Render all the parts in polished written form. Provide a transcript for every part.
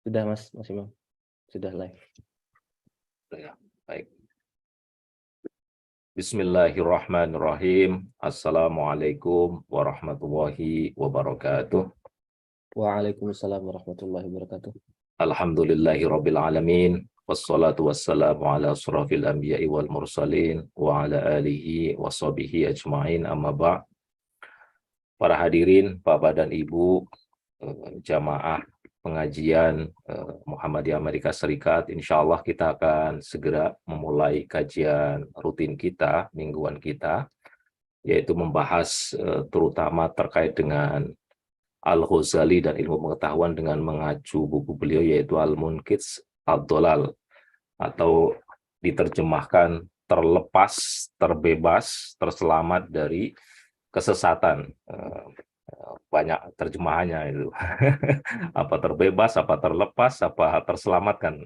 Sudah Mas Imam, sudah live. Ya, baik. Bismillahirrahmanirrahim. Assalamualaikum warahmatullahi wabarakatuh. Waalaikumsalam warahmatullahi wabarakatuh. Alhamdulillahirabbil alamin. Wassalatu wassalamu ala asrofil anbiya'i wal mursalin wa ala alihi wa sahbihi ajma'in, amma ba'. Para hadirin, Bapak dan Ibu, jamaah pengajian Muhammadiyah Amerika Serikat, insya Allah kita akan segera memulai kajian rutin kita, mingguan kita, yaitu membahas terutama terkait dengan Al-Ghazali dan ilmu pengetahuan dengan mengacu buku beliau yaitu Al-Munqidh Ad-Dhalal, atau diterjemahkan terlepas, terbebas, terselamat dari kesesatan. Banyak terjemahannya itu. Apa terbebas, apa terlepas, apa terselamatkan.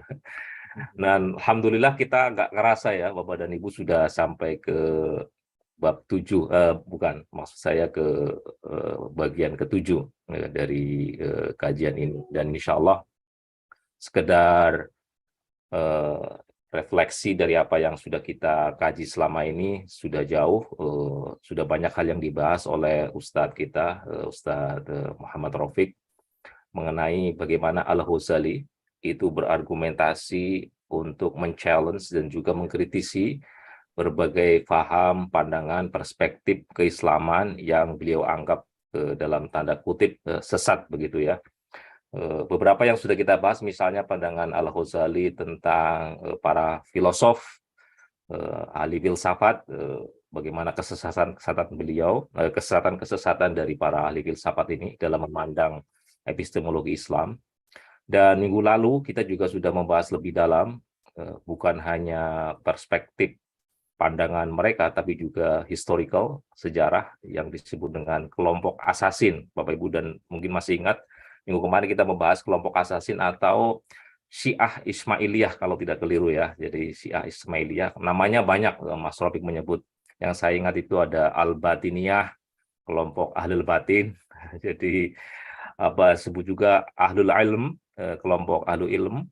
Dan alhamdulillah kita nggak ngerasa ya, Bapak dan Ibu sudah sampai ke bab 7, bukan, maksud saya ke bagian ke-7 dari kajian ini. Dan insya Allah sekedar refleksi dari apa yang sudah kita kaji selama ini, sudah jauh, sudah banyak hal yang dibahas oleh Ustadz kita, Ustadz Muhammad Rafiq, mengenai bagaimana Al-Ghazali itu berargumentasi untuk men-challenge dan juga mengkritisi berbagai paham, pandangan, perspektif keislaman yang beliau anggap dalam tanda kutip sesat begitu ya. Beberapa yang sudah kita bahas, misalnya pandangan Al-Ghazali tentang para filosof, ahli filsafat, bagaimana kesesatan beliau, kesesatan dari para ahli filsafat ini dalam memandang epistemologi Islam. Dan minggu lalu kita juga sudah membahas lebih dalam, bukan hanya perspektif pandangan mereka, tapi juga historical, sejarah yang disebut dengan kelompok asasin. Bapak Ibu dan mungkin masih ingat, minggu kemarin kita membahas kelompok asasin atau Syiah Ismailiyah kalau tidak keliru ya. Jadi Syiah Ismailiyah, namanya banyak, Mas Rafiq menyebut. Yang saya ingat itu ada Al-Batiniyah, kelompok Ahlul Batin. Jadi apa sebut juga Ahlul Ilm, kelompok Ahlul Ilm.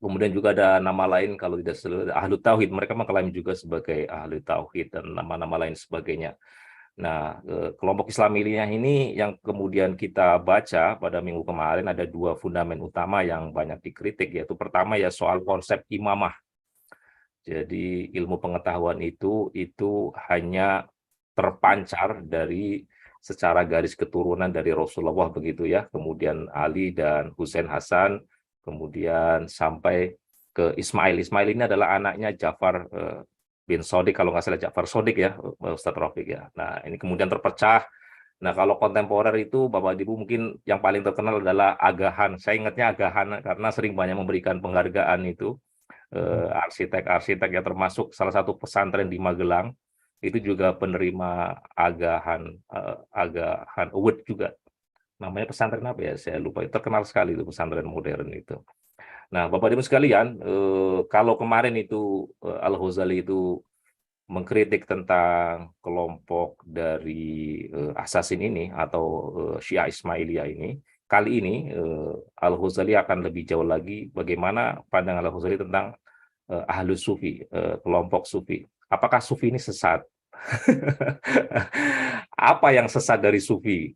Kemudian juga ada nama lain kalau tidak salah Ahlul Tauhid, mereka mengklaim juga sebagai Ahlul Tauhid dan nama-nama lain sebagainya. Nah, kelompok Islamiyah ini yang kemudian kita baca pada minggu kemarin, ada dua fundament utama yang banyak dikritik, yaitu pertama ya soal konsep imamah. Jadi ilmu pengetahuan itu hanya terpancar dari secara garis keturunan dari Rasulullah begitu ya, kemudian Ali dan Husain Hasan, kemudian sampai ke Ismail. Ismail ini adalah anaknya Ja'far bin Shadiq, kalau nggak salah Ja'far Shadiq ya, Ustadz Rafiq ya. Nah, ini kemudian terpecah. Nah, kalau kontemporer itu, Bapak Ibu mungkin yang paling terkenal adalah Agahan. Saya ingatnya Agahan karena sering banyak memberikan penghargaan itu. Arsitek-arsitek yang termasuk salah satu pesantren di Magelang, itu juga penerima Agahan Award juga. Namanya pesantren apa ya? Saya lupa. Itu terkenal sekali itu pesantren modern itu. Nah, Bapak Ibu sekalian, kalau kemarin itu Al-Ghazali itu mengkritik tentang kelompok dari Asasin ini atau Syiah Ismailiyah ini, kali ini Al-Ghazali akan lebih jauh lagi bagaimana pandangan Al-Ghazali tentang Ahlus Sufi, kelompok Sufi. Apakah Sufi ini sesat? Apa yang sesat dari Sufi?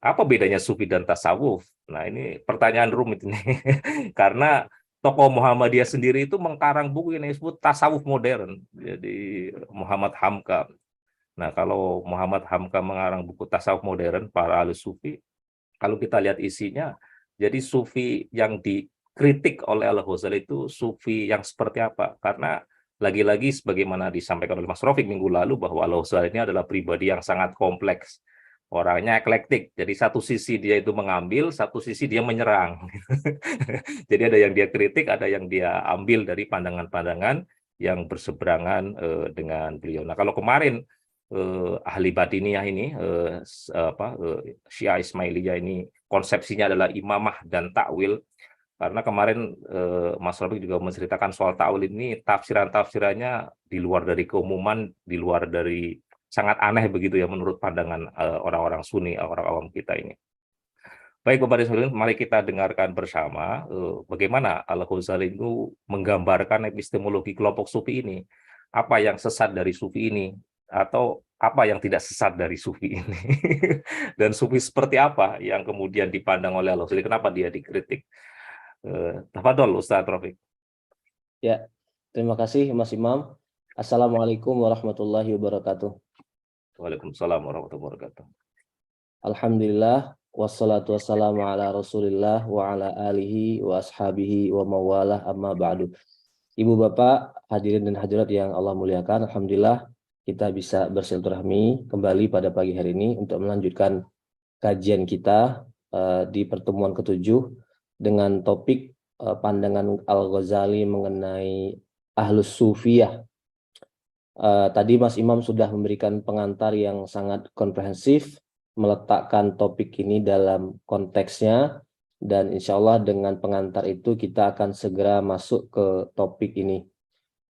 Apa bedanya Sufi dan tasawuf? Nah, ini pertanyaan rumit ini. Karena tokoh Muhammadiyah sendiri itu mengkarang buku yang disebut tasawuf modern. Jadi Muhammad Hamka. Nah, kalau Muhammad Hamka mengarang buku tasawuf modern para ahli Sufi, kalau kita lihat isinya, jadi Sufi yang dikritik oleh Al-Ghazali itu Sufi yang seperti apa? Karena lagi-lagi sebagaimana disampaikan oleh Mas Rafiq minggu lalu bahwa Al-Ghazali ini adalah pribadi yang sangat kompleks. Orangnya eklektik. Jadi satu sisi dia itu mengambil, satu sisi dia menyerang. Jadi ada yang dia kritik, ada yang dia ambil dari pandangan-pandangan yang berseberangan dengan beliau. Nah, kalau kemarin ahli batiniyah ini, Syiah Ismailiyah ini konsepsinya adalah imamah dan takwil. Karena kemarin Mas Rafiq juga menceritakan soal ta'wil ini, tafsiran-tafsirannya di luar dari keumuman, di luar dari sangat aneh begitu ya menurut pandangan orang-orang Sunni, orang awam kita ini. Baik, Bapak Rizaludin, mari kita dengarkan bersama bagaimana Al-Ghazali itu menggambarkan epistemologi kelompok sufi ini. Apa yang sesat dari sufi ini, atau apa yang tidak sesat dari sufi ini. Dan sufi seperti apa yang kemudian dipandang oleh Al-Ghazali, kenapa dia dikritik. Tafadhol, Ustaz Rafiq. Ya, terima kasih Mas Imam. Assalamualaikum warahmatullahi wabarakatuh. Waalaikumsalam warahmatullahi wabarakatuh. Alhamdulillah, wassalatu wassalamu ala rasulillah wa ala alihi wa ashabihi wa mawalah amma ba'du. Ibu Bapak, hadirin dan hadirat yang Allah muliakan, Alhamdulillah kita bisa bersilaturahmi kembali pada pagi hari ini untuk melanjutkan kajian kita di pertemuan ke-7 dengan topik pandangan Al-Ghazali mengenai Ahlus Sufiyah. Tadi Mas Imam sudah memberikan pengantar yang sangat komprehensif, meletakkan topik ini dalam konteksnya, dan insya Allah dengan pengantar itu kita akan segera masuk ke topik ini.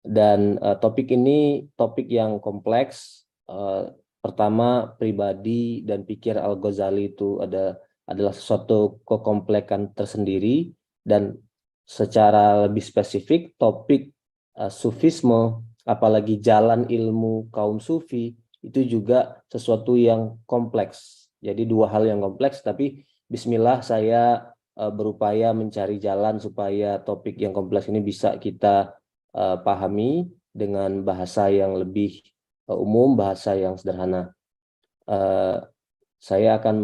Dan topik ini topik yang kompleks. Pertama, pribadi dan pikir Al-Ghazali itu adalah sesuatu kekomplekan tersendiri, dan secara lebih spesifik topik sufisme, apalagi jalan ilmu kaum sufi, itu juga sesuatu yang kompleks. Jadi dua hal yang kompleks, tapi bismillah saya berupaya mencari jalan supaya topik yang kompleks ini bisa kita pahami dengan bahasa yang lebih umum, bahasa yang sederhana. Saya akan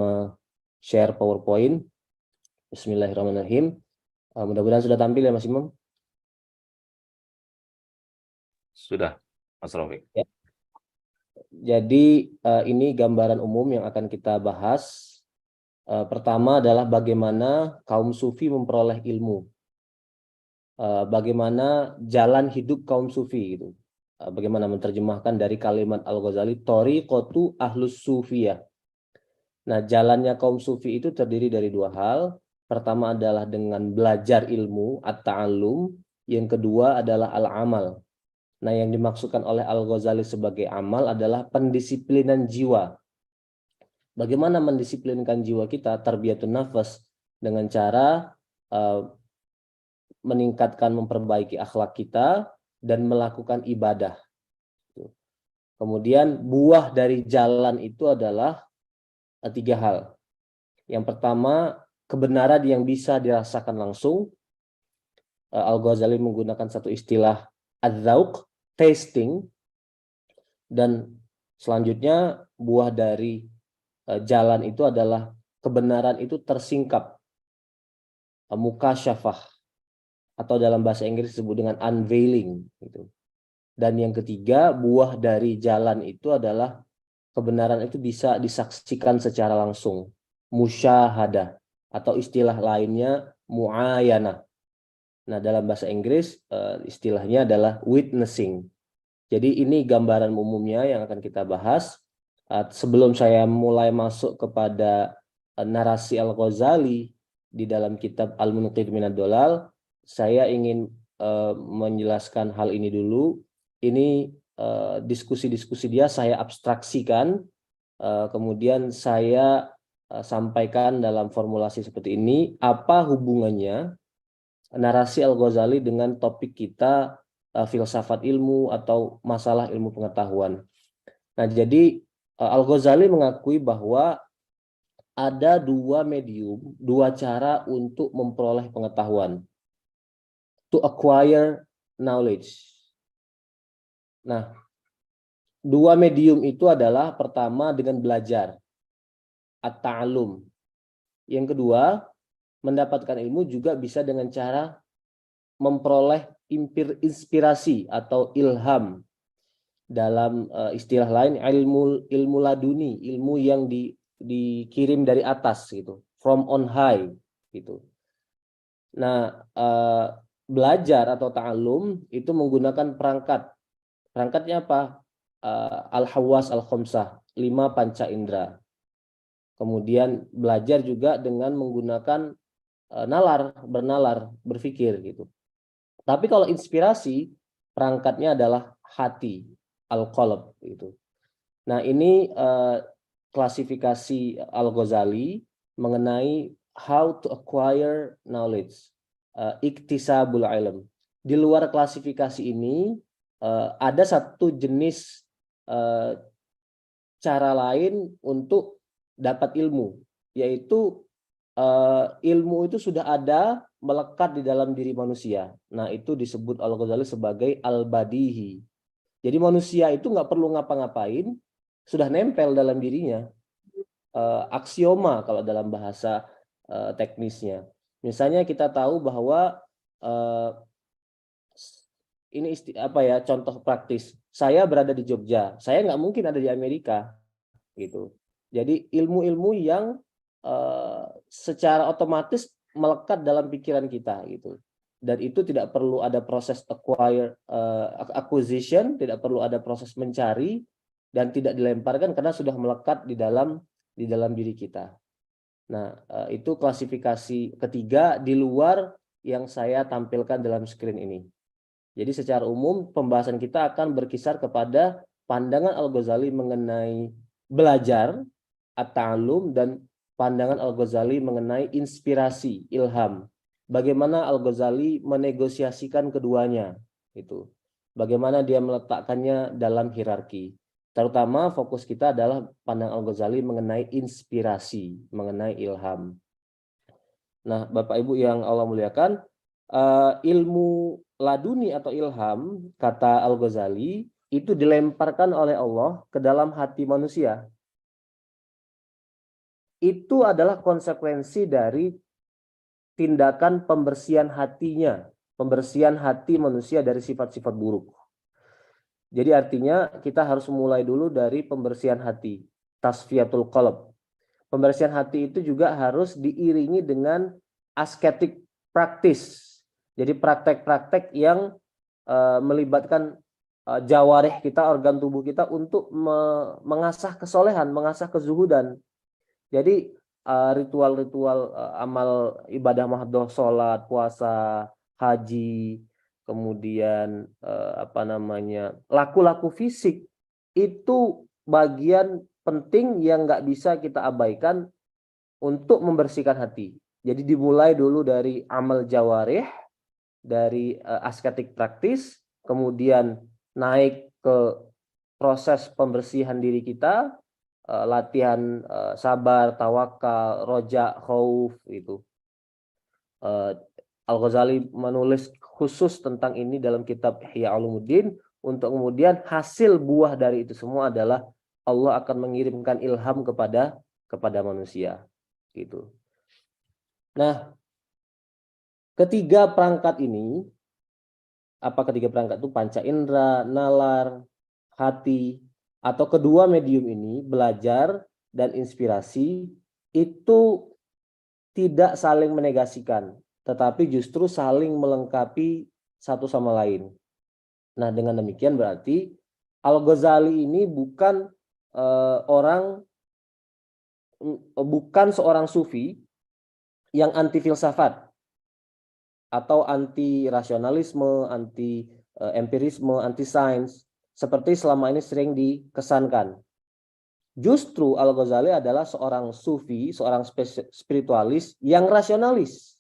share PowerPoint. Bismillahirrahmanirrahim. Mudah-mudahan sudah tampil ya Mas Imam. Sudah, Mas Rafiq. Ya. Jadi ini gambaran umum yang akan kita bahas. Pertama adalah bagaimana kaum sufi memperoleh ilmu. Bagaimana jalan hidup kaum sufi gitu. Bagaimana menerjemahkan dari kalimat Al-Ghazali, thariqatu ahlus sufiyah. Nah, jalannya kaum sufi itu terdiri dari dua hal. Pertama adalah dengan belajar ilmu, at-ta'allum. Yang kedua adalah al-amal. Nah, yang dimaksudkan oleh Al-Ghazali sebagai amal adalah pendisiplinan jiwa. Bagaimana mendisiplinkan jiwa kita, tarbiyatun nafas, dengan cara meningkatkan, memperbaiki akhlak kita, dan melakukan ibadah. Kemudian buah dari jalan itu adalah tiga hal. Yang pertama, kebenaran yang bisa dirasakan langsung. Al-Ghazali menggunakan satu istilah adzauq, tasting. Dan selanjutnya buah dari jalan itu adalah kebenaran itu tersingkap, mukasyafah, atau dalam bahasa Inggris disebut dengan unveiling gitu. Dan yang ketiga, buah dari jalan itu adalah kebenaran itu bisa disaksikan secara langsung, musyahadah, atau istilah lainnya muayanah. Nah, dalam bahasa Inggris istilahnya adalah witnessing. Jadi ini gambaran umumnya yang akan kita bahas. Sebelum saya mulai masuk kepada narasi Al-Ghazali di dalam kitab Al-Munqidh Minad Dhalal, saya ingin menjelaskan hal ini dulu. Ini diskusi-diskusi dia saya abstraksikan, kemudian saya sampaikan dalam formulasi seperti ini. Apa hubungannya narasi Al-Ghazali dengan topik kita filsafat ilmu atau masalah ilmu pengetahuan? Nah, jadi Al-Ghazali mengakui bahwa ada dua medium, dua cara untuk memperoleh pengetahuan. To acquire knowledge. Nah, dua medium itu adalah pertama dengan belajar, at-ta'allum. Yang kedua, mendapatkan ilmu juga bisa dengan cara memperoleh inspirasi atau ilham. Dalam istilah lain, ilmu laduni, ilmu yang dikirim dari atas gitu, from on high gitu. Nah, belajar atau ta'allum itu menggunakan perangkat. Perangkatnya apa? Al-Hawas al-Khamsah, 5 panca indera. Kemudian belajar juga dengan menggunakan bernalar, berpikir gitu. Tapi kalau inspirasi, perangkatnya adalah hati, al-qalb gitu. Nah, ini klasifikasi Al-Ghazali mengenai how to acquire knowledge, iktisabul ilm. Di luar klasifikasi ini ada satu jenis cara lain untuk dapat ilmu, yaitu ilmu itu sudah ada melekat di dalam diri manusia. Nah, itu disebut Al-Ghazali sebagai al-badihi. Jadi manusia itu nggak perlu ngapa-ngapain, sudah nempel dalam dirinya. Aksioma kalau dalam bahasa teknisnya. Misalnya kita tahu bahwa ini contoh praktis. Saya berada di Jogja, saya nggak mungkin ada di Amerika, gitu. Jadi ilmu-ilmu yang secara otomatis melekat dalam pikiran kita, gitu. Dan itu tidak perlu ada proses acquisition, tidak perlu ada proses mencari, dan tidak dilemparkan karena sudah melekat di dalam diri kita. Nah, itu klasifikasi ketiga di luar yang saya tampilkan dalam screen ini. Jadi secara umum pembahasan kita akan berkisar kepada pandangan Al-Ghazali mengenai belajar, at-ta'allum, dan pandangan Al-Ghazali mengenai inspirasi, ilham. Bagaimana Al-Ghazali menegosiasikan keduanya, itu. Bagaimana dia meletakkannya dalam hierarki. Terutama fokus kita adalah pandangan Al-Ghazali mengenai inspirasi, mengenai ilham. Nah, Bapak Ibu yang Allah muliakan, ilmu laduni atau ilham, kata Al-Ghazali, itu dilemparkan oleh Allah ke dalam hati manusia. Itu adalah konsekuensi dari tindakan pembersihan hatinya, pembersihan hati manusia dari sifat-sifat buruk. Jadi artinya kita harus mulai dulu dari pembersihan hati, tasfiyatul qalb. Pembersihan hati itu juga harus diiringi dengan asketik praktis. Jadi praktek-praktek yang melibatkan jawarih kita, organ tubuh kita untuk mengasah kesolehan, mengasah kezuhudan. Jadi ritual-ritual amal ibadah mahdoh, sholat, puasa, haji, kemudian laku-laku fisik itu bagian penting yang nggak bisa kita abaikan untuk membersihkan hati. Jadi dimulai dulu dari amal jawarih, dari asketik praktis, kemudian naik ke proses pembersihan diri kita, latihan sabar, tawakal, roja, khauf, itu. Al-Ghazali menulis khusus tentang ini dalam kitab Ihya Ulumuddin, untuk kemudian hasil buah dari itu semua adalah Allah akan mengirimkan ilham kepada manusia, gitu. Nah, ketiga perangkat ini, ketiga perangkat itu? Panca indera, nalar, hati, atau kedua medium ini, belajar dan inspirasi, itu tidak saling menegasikan, tetapi justru saling melengkapi satu sama lain. Nah, dengan demikian berarti Al-Ghazali ini bukan seorang sufi yang anti filsafat atau anti rasionalisme, anti empirisme, anti sains, seperti selama ini sering dikesankan. Justru Al-Ghazali adalah seorang sufi, seorang spiritualis yang rasionalis,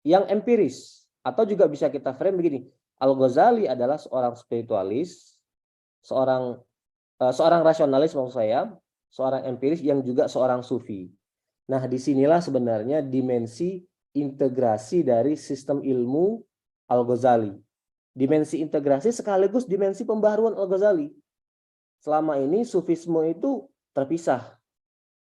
yang empiris, atau juga bisa kita frame begini, Al-Ghazali adalah seorang spiritualis, seorang rasionalis maksud saya, seorang empiris yang juga seorang sufi. Nah, disinilah sebenarnya dimensi integrasi dari sistem ilmu Al-Ghazali. Dimensi integrasi sekaligus dimensi pembaharuan Al-Ghazali. Selama ini sufisme itu terpisah.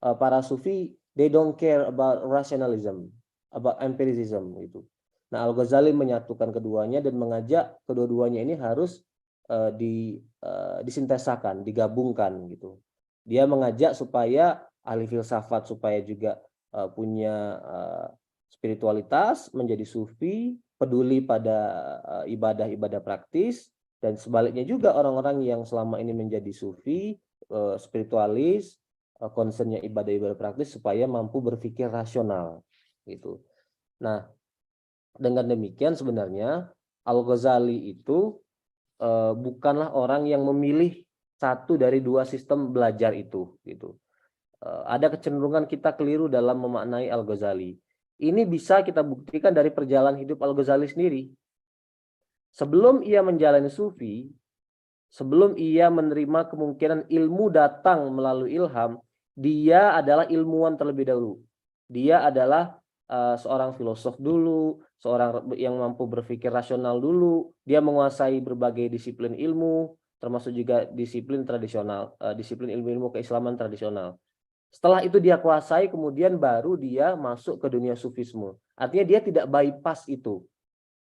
Para sufi, they don't care about rationalism, about empiricism, gitu. Nah, Al-Ghazali menyatukan keduanya dan mengajak kedua-duanya ini harus disintesakan, digabungkan, gitu. Dia mengajak supaya ahli filsafat supaya juga punya spiritualitas, menjadi sufi, peduli pada ibadah-ibadah praktis, dan sebaliknya juga orang-orang yang selama ini menjadi sufi, spiritualis, concernnya ibadah-ibadah praktis supaya mampu berpikir rasional, gitu. Nah, dengan demikian sebenarnya Al-Ghazali itu bukanlah orang yang memilih satu dari dua sistem belajar itu, gitu. ada kecenderungan kita keliru dalam memaknai Al-Ghazali. Ini bisa kita buktikan dari perjalanan hidup Al-Ghazali sendiri. Sebelum ia menjalani sufi, sebelum ia menerima kemungkinan ilmu datang melalui ilham, dia adalah ilmuwan terlebih dahulu. Dia adalah seorang filosof dulu, seorang yang mampu berpikir rasional dulu. Dia menguasai berbagai disiplin ilmu, termasuk juga disiplin tradisional, disiplin ilmu-ilmu keislaman tradisional. Setelah itu dia kuasai, kemudian baru dia masuk ke dunia sufisme. Artinya dia tidak bypass itu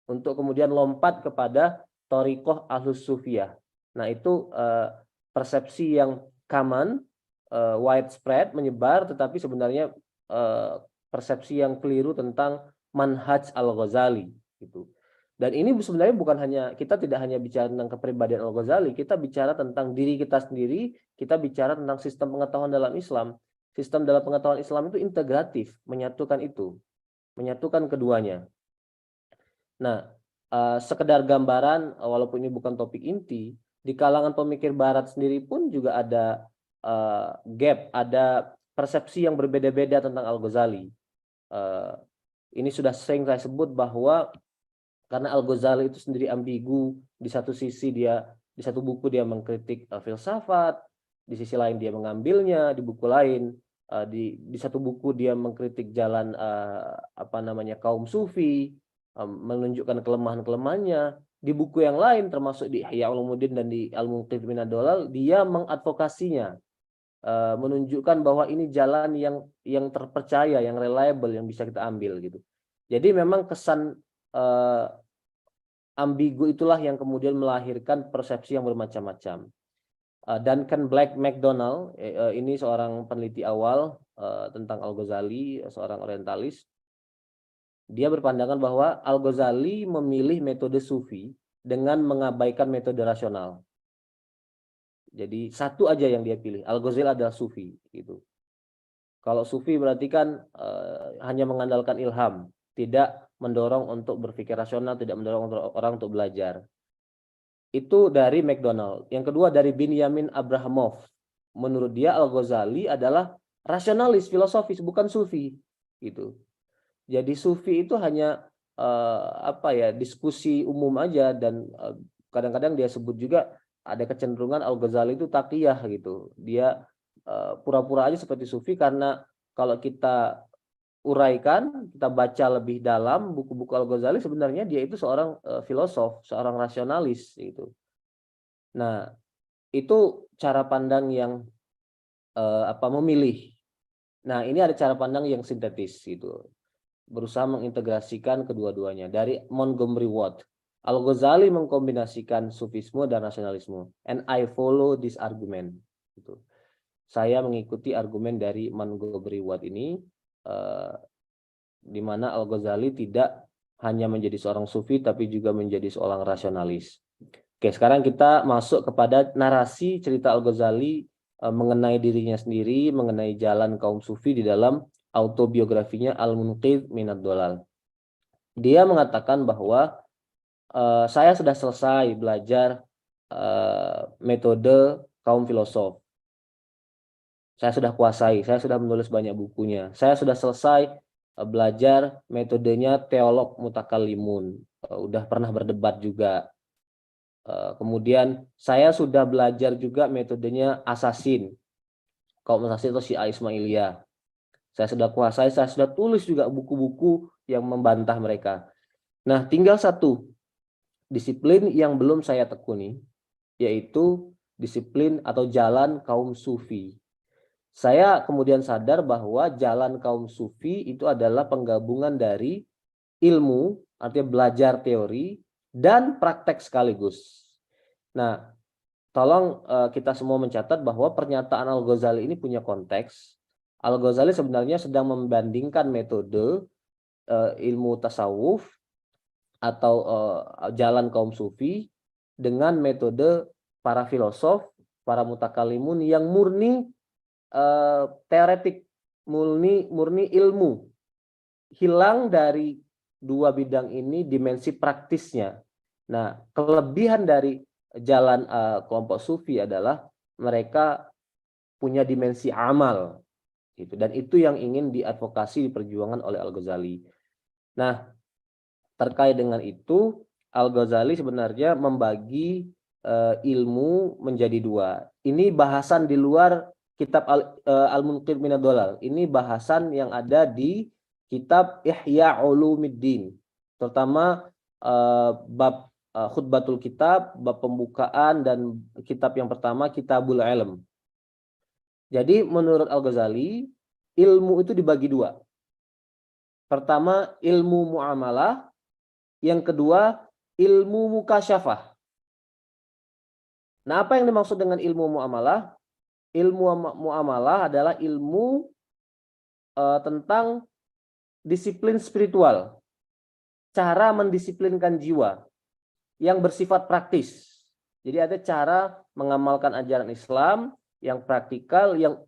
untuk kemudian lompat kepada thariqah ahlus sufiyah. Nah, itu persepsi yang common, widespread, menyebar, tetapi sebenarnya persepsi yang keliru tentang manhaj Al-Ghazali gitu. Dan ini sebenarnya bukan hanya, kita tidak hanya bicara tentang kepribadian Al-Ghazali, kita bicara tentang diri kita sendiri, kita bicara tentang sistem pengetahuan dalam Islam. Sistem dalam pengetahuan Islam itu integratif, menyatukan itu, menyatukan keduanya. Nah, sekedar gambaran, walaupun ini bukan topik inti, di kalangan pemikir Barat sendiri pun juga ada gap, ada persepsi yang berbeda-beda tentang Al-Ghazali. Ini sudah sering saya sebut bahwa karena Al-Ghazali itu sendiri ambigu, di satu sisi dia, di satu buku dia mengkritik filsafat, di sisi lain dia mengambilnya, di buku lain, di satu buku dia mengkritik jalan kaum sufi, menunjukkan kelemahan-kelemahannya. Di buku yang lain termasuk di Ihya Ulumuddin dan di Al-Munqidh Minad Dhalal, dia mengadvokasinya, menunjukkan bahwa ini jalan yang terpercaya, yang reliable, yang bisa kita ambil gitu. Jadi memang kesan ambigu itulah yang kemudian melahirkan persepsi yang bermacam-macam. Duncan Black McDonald, ini seorang peneliti awal tentang Al-Ghazali, seorang orientalis. Dia berpandangan bahwa Al-Ghazali memilih metode sufi dengan mengabaikan metode rasional. Jadi satu aja yang dia pilih, Al-Ghazali adalah sufi gitu. Kalau sufi berarti kan hanya mengandalkan ilham, tidak mendorong untuk berpikir rasional, tidak mendorong orang untuk belajar. Itu dari McDonald. Yang kedua dari Binyamin Abrahamov. Menurut dia Al-Ghazali adalah rasionalis, filosofis, bukan sufi gitu. Jadi sufi itu hanya diskusi umum aja, dan kadang-kadang dia sebut juga ada kecenderungan Al-Ghazali itu taqiyah gitu. Dia pura-pura aja seperti sufi, karena kalau kita uraikan, kita baca lebih dalam buku-buku Al-Ghazali, sebenarnya dia itu seorang filosof, seorang rasionalis gitu. Nah, itu cara pandang yang memilih. Nah, ini ada cara pandang yang sintetis gitu, berusaha mengintegrasikan kedua-duanya. Dari Montgomery Watt, Al-Ghazali mengkombinasikan sufisme dan rasionalisme, and I follow this argument gitu. Saya mengikuti argumen dari Montgomery Watt ini, di mana Al-Ghazali tidak hanya menjadi seorang sufi tapi juga menjadi seorang rasionalis. Oke, sekarang kita masuk kepada narasi cerita Al-Ghazali mengenai dirinya sendiri, mengenai jalan kaum sufi di dalam autobiografinya Al-Munqidh Minad Dhalal. Dia mengatakan bahwa saya sudah selesai belajar metode kaum filosof. Saya sudah kuasai, saya sudah menulis banyak bukunya. Saya sudah selesai belajar metodenya teolog mutakallimun. Udah pernah berdebat juga. Kemudian saya sudah belajar juga metodenya asasin, kaum asasin atau Syiah Ismailiyah. Saya sudah kuasai, saya sudah tulis juga buku-buku yang membantah mereka. Nah, tinggal satu disiplin yang belum saya tekuni, yaitu disiplin atau jalan kaum sufi. Saya kemudian sadar bahwa jalan kaum sufi itu adalah penggabungan dari ilmu, artinya belajar teori, dan praktek sekaligus. Nah, tolong kita semua mencatat bahwa pernyataan Al-Ghazali ini punya konteks. Al-Ghazali sebenarnya sedang membandingkan metode ilmu tasawuf atau jalan kaum sufi dengan metode para filosof, para mutakallimun yang murni teoretik, murni ilmu. Hilang dari dua bidang ini dimensi praktisnya. Nah, kelebihan dari jalan kelompok sufi adalah mereka punya dimensi amal. gitu. Dan itu yang ingin diadvokasi, diperjuangkan oleh Al-Ghazali. Nah, terkait dengan itu, Al-Ghazali sebenarnya membagi ilmu menjadi dua. Ini bahasan di luar kitab Al-Munqidh Minad Dhalal. Ini bahasan yang ada di kitab Ihya Ulumuddin, terutama bab khutbatul kitab, bab pembukaan, dan kitab yang pertama Kitabul Ilm. Jadi menurut Al-Ghazali, ilmu itu dibagi dua. Pertama, ilmu muamalah. Yang kedua, ilmu mukasyafah. Nah, apa yang dimaksud dengan ilmu muamalah? Ilmu muamalah adalah ilmu tentang disiplin spiritual, cara mendisiplinkan jiwa yang bersifat praktis. Jadi ada cara mengamalkan ajaran Islam yang praktikal, yang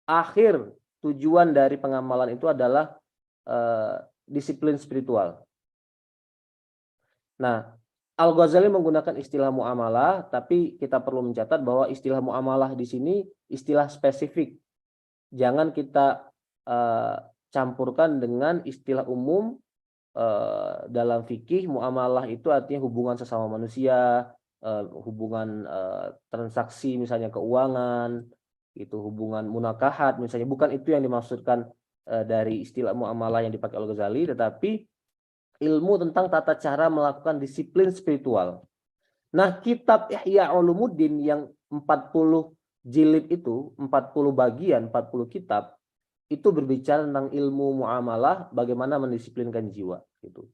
akhir tujuan dari pengamalan itu adalah disiplin spiritual. Nah, Al-Ghazali menggunakan istilah muamalah, tapi kita perlu mencatat bahwa istilah muamalah di sini istilah spesifik. Jangan kita campurkan dengan istilah umum dalam fikih. Muamalah itu artinya hubungan sesama manusia, hubungan transaksi misalnya keuangan, itu hubungan munakahat misalnya. Bukan itu yang dimaksudkan dari istilah muamalah yang dipakai Al-Ghazali, tetapi ilmu tentang tata cara melakukan disiplin spiritual. Nah, kitab Ihya Ulumuddin yang 40 jilid itu, 40 bagian, 40 kitab, itu berbicara tentang ilmu muamalah, bagaimana mendisiplinkan jiwa. Gitu.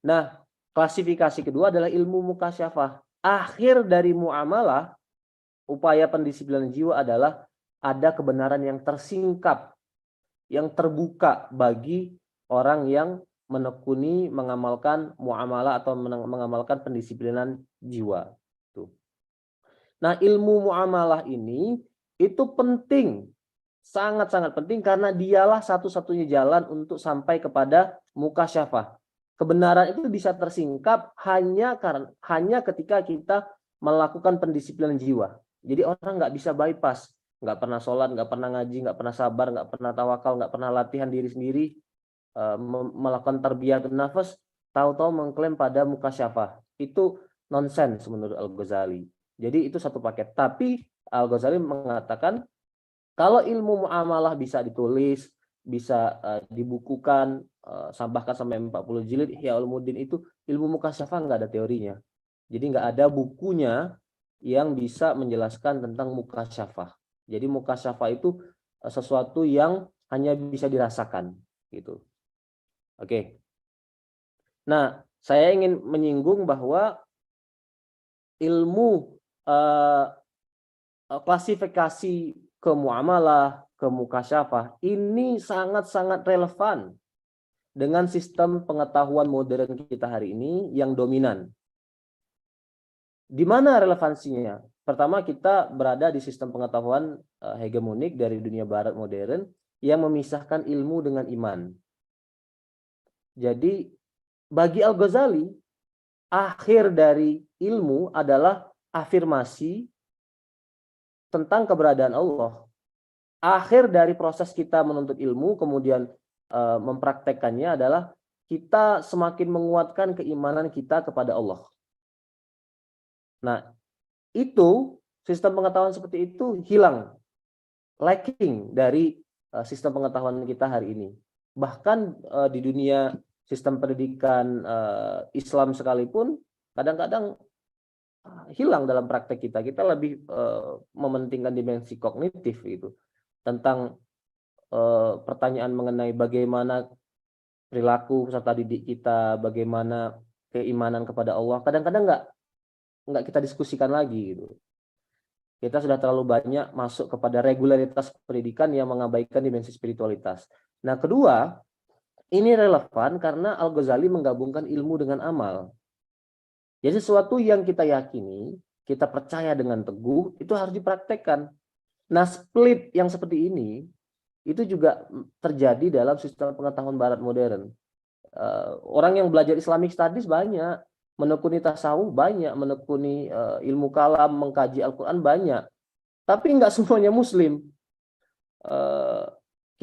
Nah, klasifikasi kedua adalah ilmu mukasyafah. Akhir dari muamalah, upaya pendisiplinan jiwa adalah ada kebenaran yang tersingkap, yang terbuka bagi orang yang menekuni mengamalkan muamalah atau mengamalkan pendisiplinan jiwa. Tuh. Nah, ilmu muamalah ini itu penting, sangat-sangat penting, karena dialah satu-satunya jalan untuk sampai kepada mukasyafah. Kebenaran itu bisa tersingkap hanya ketika kita melakukan pendisiplinan jiwa. Jadi orang nggak bisa bypass, nggak pernah sholat, nggak pernah ngaji, nggak pernah sabar, nggak pernah tawakal, nggak pernah latihan diri sendiri, melakukan tarbiyatun nafas, tahu-tahu mengklaim pada mukasyafah. Itu nonsens menurut Al-Ghazali. Jadi itu satu paket. Tapi Al-Ghazali mengatakan kalau ilmu muamalah bisa ditulis, bisa dibukukan, bahkan sampai 40 jilid Ihya Ulumuddin, itu ilmu mukasyafah nggak ada teorinya. Jadi nggak ada bukunya yang bisa menjelaskan tentang mukasyafah. Jadi mukasyafah itu sesuatu yang hanya bisa dirasakan, gitu. Oke. Nah, saya ingin menyinggung bahwa ilmu klasifikasi ke muamalah, ke mukasyafah ini sangat-sangat relevan dengan sistem pengetahuan modern kita hari ini yang dominan. Di mana relevansinya? Pertama, kita berada di sistem pengetahuan hegemonik dari dunia barat modern yang memisahkan ilmu dengan iman. Jadi bagi Al-Ghazali, akhir dari ilmu adalah afirmasi tentang keberadaan Allah. Akhir dari proses kita menuntut ilmu, kemudian mempraktekkannya, adalah kita semakin menguatkan keimanan kita kepada Allah. Nah, itu sistem pengetahuan seperti itu hilang, lacking dari sistem pengetahuan kita hari ini. Bahkan di dunia sistem pendidikan Islam sekalipun kadang-kadang hilang dalam praktek kita. Kita lebih mementingkan dimensi kognitif gitu, tentang pertanyaan mengenai bagaimana perilaku peserta didik kita, bagaimana keimanan kepada Allah. Kadang-kadang nggak kita diskusikan lagi gitu. Kita sudah terlalu banyak masuk kepada regularitas pendidikan yang mengabaikan dimensi spiritualitas. Nah, kedua, ini relevan karena Al-Ghazali menggabungkan ilmu dengan amal. Jadi sesuatu yang kita yakini, kita percaya dengan teguh, itu harus dipraktekkan. Nah, split yang seperti ini, itu juga terjadi dalam sistem pengetahuan barat modern. Orang yang belajar Islamic Studies banyak, menekuni tasawuf banyak, menekuni ilmu kalam, mengkaji Al-Quran banyak. Tapi nggak semuanya Muslim.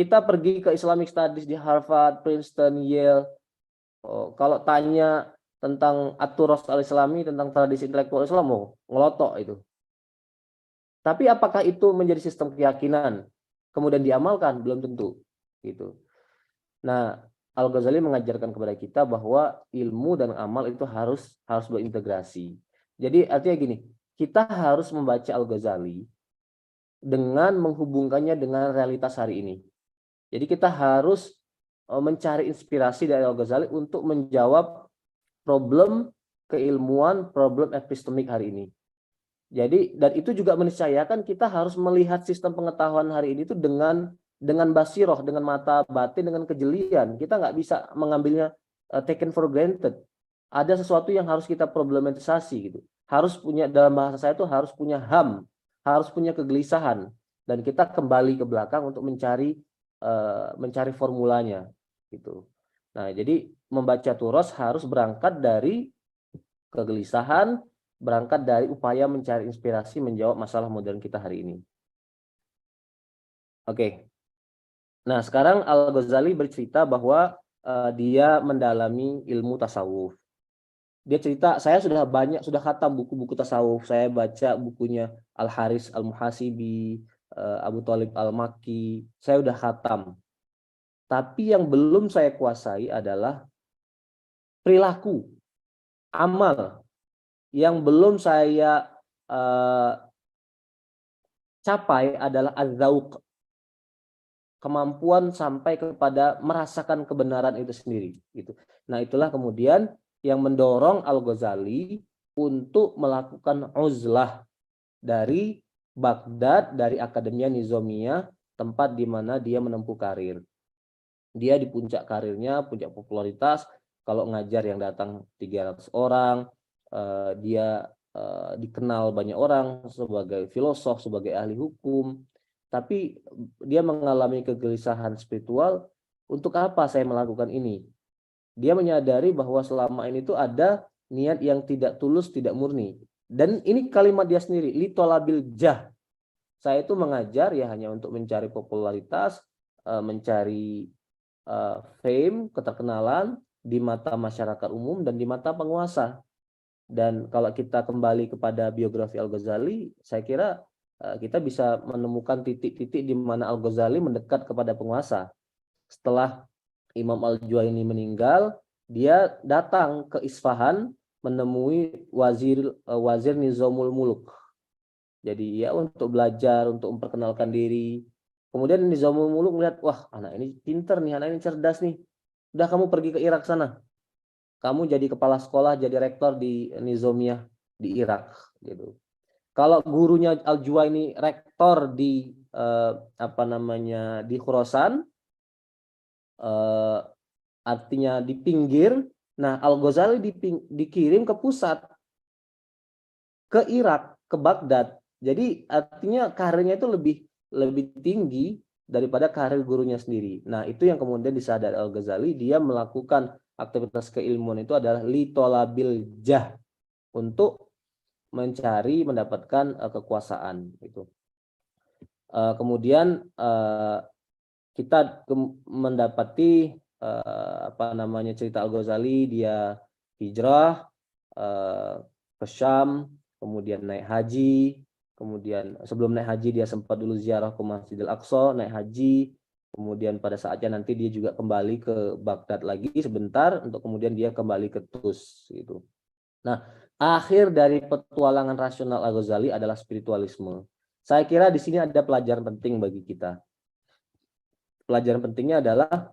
kita pergi ke Islamic Studies di Harvard, Princeton, Yale. Kalau tanya tentang At-Turas al-Islami, tentang tradisi intelektual Islam, mau ngelotok itu. Tapi apakah itu menjadi sistem keyakinan kemudian diamalkan? Belum tentu. Gitu. Nah, Al-Ghazali mengajarkan kepada kita bahwa ilmu dan amal itu harus berintegrasi. Jadi artinya gini, kita harus membaca Al-Ghazali dengan menghubungkannya dengan realitas hari ini. Jadi kita harus mencari inspirasi dari Al-Ghazali untuk menjawab problem keilmuan, problem epistemik hari ini. Jadi dan itu juga meniscayakan kita harus melihat sistem pengetahuan hari ini itu dengan basiroh, dengan mata batin, dengan kejelian. Kita nggak bisa mengambilnya taken for granted. Ada sesuatu yang harus kita problematisasi gitu. Harus punya, dalam bahasa saya itu harus punya ham, harus punya kegelisahan, dan kita kembali ke belakang untuk mencari formulanya gitu. Nah, jadi membaca Turos harus berangkat dari kegelisahan, berangkat dari upaya mencari inspirasi menjawab masalah modern kita hari ini. Oke. Nah, sekarang Al-Ghazali bercerita bahwa dia mendalami ilmu tasawuf. Dia cerita, saya sudah khatam buku-buku tasawuf. Saya baca bukunya Al-Haris Al-Muhasibi, Abu Thalib Al-Makki. Saya sudah khatam. Tapi yang belum saya kuasai adalah perilaku, amal. Yang belum saya capai adalah az-zauq, kemampuan sampai kepada merasakan kebenaran itu sendiri gitu. Nah, itulah kemudian yang mendorong Al-Ghazali untuk melakukan uzlah dari Baghdad, dari Akademia Nizamiyah, tempat di mana dia menempuh karir. Dia di puncak karirnya, puncak popularitas, kalau ngajar yang datang 300 orang, dia dikenal banyak orang sebagai filosof, sebagai ahli hukum, tapi dia mengalami kegelisahan spiritual. Untuk apa saya melakukan ini? Dia menyadari bahwa selama ini tuh ada niat yang tidak tulus, tidak murni. Dan ini kalimat dia sendiri, li tolabil jah. Saya itu mengajar ya hanya untuk mencari popularitas, mencari fame, keterkenalan di mata masyarakat umum dan di mata penguasa. Dan kalau kita kembali kepada biografi Al-Ghazali, saya kira kita bisa menemukan titik-titik di mana Al-Ghazali mendekat kepada penguasa. Setelah Imam Al-Juwaini meninggal, dia datang ke Isfahan menemui wazir Nizamul Muluk. Jadi ya untuk belajar, untuk memperkenalkan diri. Kemudian Nizamul Muluk melihat, wah anak ini pinter nih, anak ini cerdas nih. Udah kamu pergi ke Irak sana. Kamu jadi kepala sekolah, jadi rektor di Nizamiyah di Irak gitu. Kalau gurunya Al-Juwaini rektor di di Khurasan, artinya di pinggir. Nah, Al-Ghazali dikirim ke pusat, ke Irak, ke Baghdad. Jadi artinya karirnya itu lebih tinggi daripada karir gurunya sendiri. Nah, itu yang kemudian disadari Al-Ghazali, dia melakukan aktivitas keilmuan itu adalah litolabil jah, untuk mencari mendapatkan kekuasaan itu. Kemudian kita mendapati cerita Al-Ghazali, dia hijrah ke Syam, kemudian naik haji, kemudian sebelum naik haji dia sempat dulu ziarah ke Masjidil Aqsa, naik haji, kemudian pada saatnya nanti dia juga kembali ke Baghdad lagi sebentar untuk kemudian dia kembali ke Tus gitu. Nah, akhir dari petualangan rasional Al-Ghazali adalah spiritualisme. Saya kira di sini ada pelajaran penting bagi kita. Pelajaran pentingnya adalah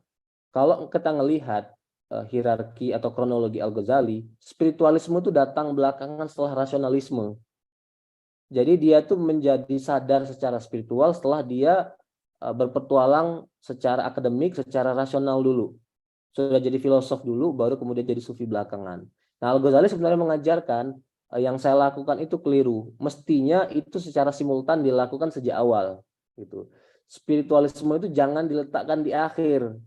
kalau kita melihat hierarki atau kronologi Al-Ghazali, spiritualisme itu datang belakangan setelah rasionalisme. Jadi dia tuh menjadi sadar secara spiritual setelah dia berpetualang secara akademik, secara rasional dulu. Sudah jadi filosof dulu, baru kemudian jadi sufi belakangan. Nah, Al-Ghazali sebenarnya mengajarkan yang saya lakukan itu keliru. Mestinya itu secara simultan dilakukan sejak awal. Gitu. Spiritualisme itu jangan diletakkan di akhir,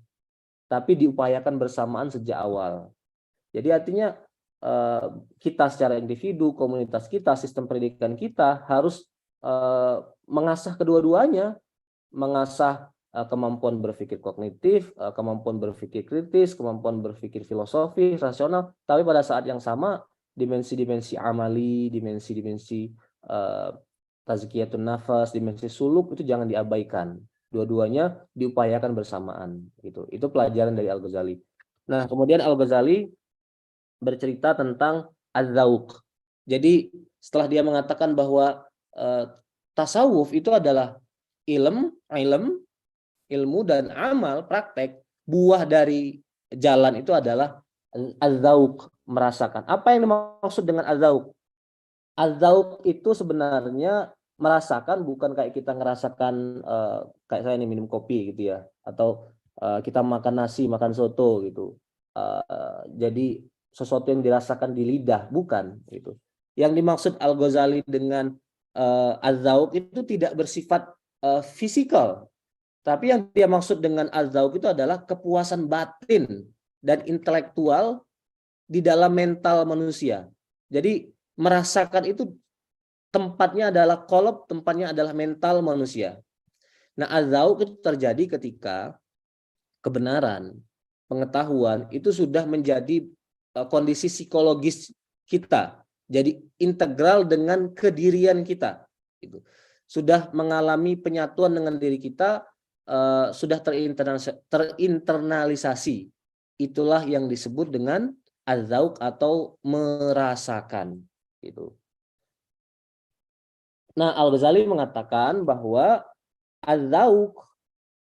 tapi diupayakan bersamaan sejak awal. Jadi artinya kita secara individu, komunitas kita, sistem pendidikan kita harus mengasah kedua-duanya, mengasah kemampuan berpikir kognitif, kemampuan berpikir kritis, kemampuan berpikir filosofis, rasional, tapi pada saat yang sama dimensi-dimensi amali, dimensi-dimensi tazkiyatun nafas, dimensi suluk itu jangan diabaikan. Dua-duanya diupayakan bersamaan gitu. Itu pelajaran dari Al-Ghazali. Nah, kemudian Al-Ghazali bercerita tentang az-zauq. Jadi setelah dia mengatakan bahwa tasawuf itu adalah ilmu dan amal, praktek, buah dari jalan itu adalah az-zauq, merasakan. Apa yang dimaksud dengan az-zauq? Az-zauq itu sebenarnya merasakan, bukan kayak kita ngerasakan kayak saya ini minum kopi gitu ya, atau kita makan nasi, makan soto gitu. Jadi sesuatu yang dirasakan di lidah, bukan gitu. Yang dimaksud Al-Ghazali dengan az-zauq itu tidak bersifat fisikal, tapi yang dia maksud dengan az-zauq itu adalah kepuasan batin dan intelektual di dalam mental manusia. Jadi merasakan itu tempatnya adalah qalb, tempatnya adalah mental manusia. Nah, az-zauq itu terjadi ketika kebenaran, pengetahuan itu sudah menjadi kondisi psikologis kita, jadi integral dengan kedirian kita. Itu sudah mengalami penyatuan dengan diri kita, sudah terinternalisasi. Itulah yang disebut dengan az-zauq atau merasakan. Gitu. Nah, Al-Ghazali mengatakan bahwa az-zauq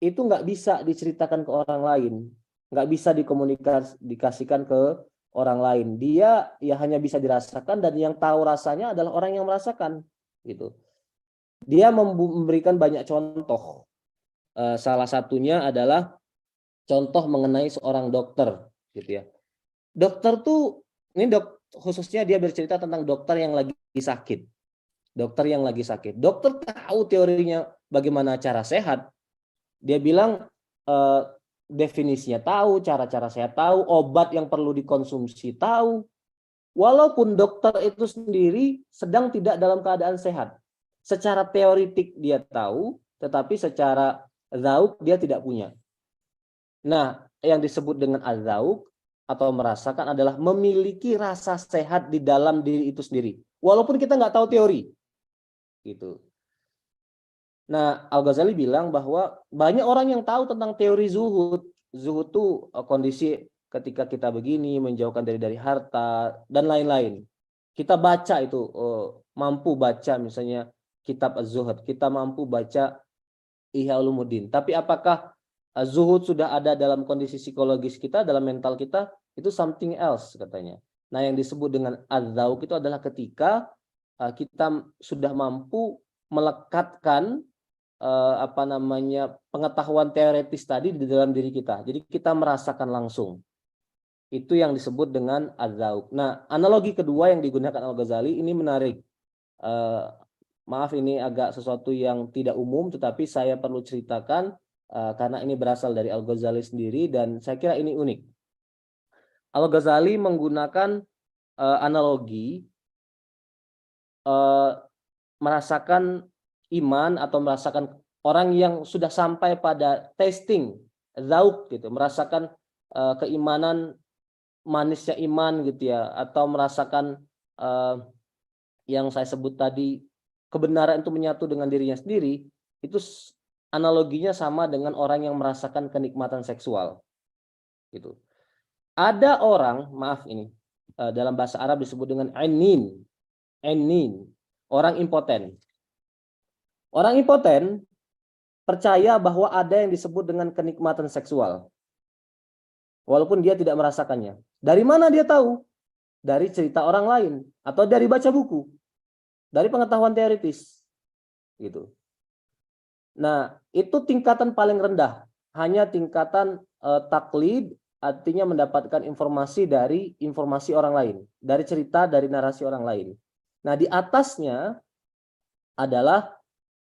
itu nggak bisa diceritakan ke orang lain, nggak bisa dikomunikasikan ke orang lain. Dia ya hanya bisa dirasakan, dan yang tahu rasanya adalah orang yang merasakan, gitu. Dia memberikan banyak contoh. Salah satunya adalah contoh mengenai seorang dokter, gitu ya. Dokter tuh ini khususnya dia bercerita tentang dokter yang lagi sakit. Dokter yang lagi sakit. Dokter tahu teorinya bagaimana cara sehat. Dia bilang definisinya tahu, cara-cara saya tahu, obat yang perlu dikonsumsi tahu. Walaupun dokter itu sendiri sedang tidak dalam keadaan sehat. Secara teoritik dia tahu, tetapi secara zauq dia tidak punya. Nah, yang disebut dengan az-zauq atau merasakan adalah memiliki rasa sehat di dalam diri itu sendiri. Walaupun kita nggak tahu teori. Gitu. Nah, Al-Ghazali bilang bahwa banyak orang yang tahu tentang teori zuhud. Zuhud itu kondisi ketika kita begini, menjauhkan dari harta, dan lain-lain. Kita baca itu, mampu baca misalnya kitab Az-Zuhud, kita mampu baca Ihya Ulumuddin. Tapi apakah zuhud sudah ada dalam kondisi psikologis kita, dalam mental kita? Itu something else katanya. Nah, yang disebut dengan az-zauq itu adalah ketika kita sudah mampu melekatkan pengetahuan teoretis tadi di dalam diri kita. Jadi kita merasakan langsung. Itu yang disebut dengan az-zauq. Nah, analogi kedua yang digunakan Al-Ghazali ini menarik. Maaf, ini agak sesuatu yang tidak umum, tetapi saya perlu ceritakan karena ini berasal dari Al-Ghazali sendiri dan saya kira ini unik. Al-Ghazali menggunakan analogi merasakan iman atau merasakan orang yang sudah sampai pada tasting zauq gitu, merasakan keimanan, manisnya iman gitu ya, atau merasakan yang saya sebut tadi, kebenaran itu menyatu dengan dirinya sendiri. Itu analoginya sama dengan orang yang merasakan kenikmatan seksual gitu. Ada orang, maaf ini dalam bahasa Arab disebut dengan ainin, orang impoten. Orang impoten percaya bahwa ada yang disebut dengan kenikmatan seksual, walaupun dia tidak merasakannya. Dari mana dia tahu? Dari cerita orang lain atau dari baca buku, dari pengetahuan teoritis, gitu. Nah, itu tingkatan paling rendah, hanya tingkatan taklid, artinya mendapatkan informasi dari informasi orang lain, dari cerita, dari narasi orang lain. Nah, di atasnya adalah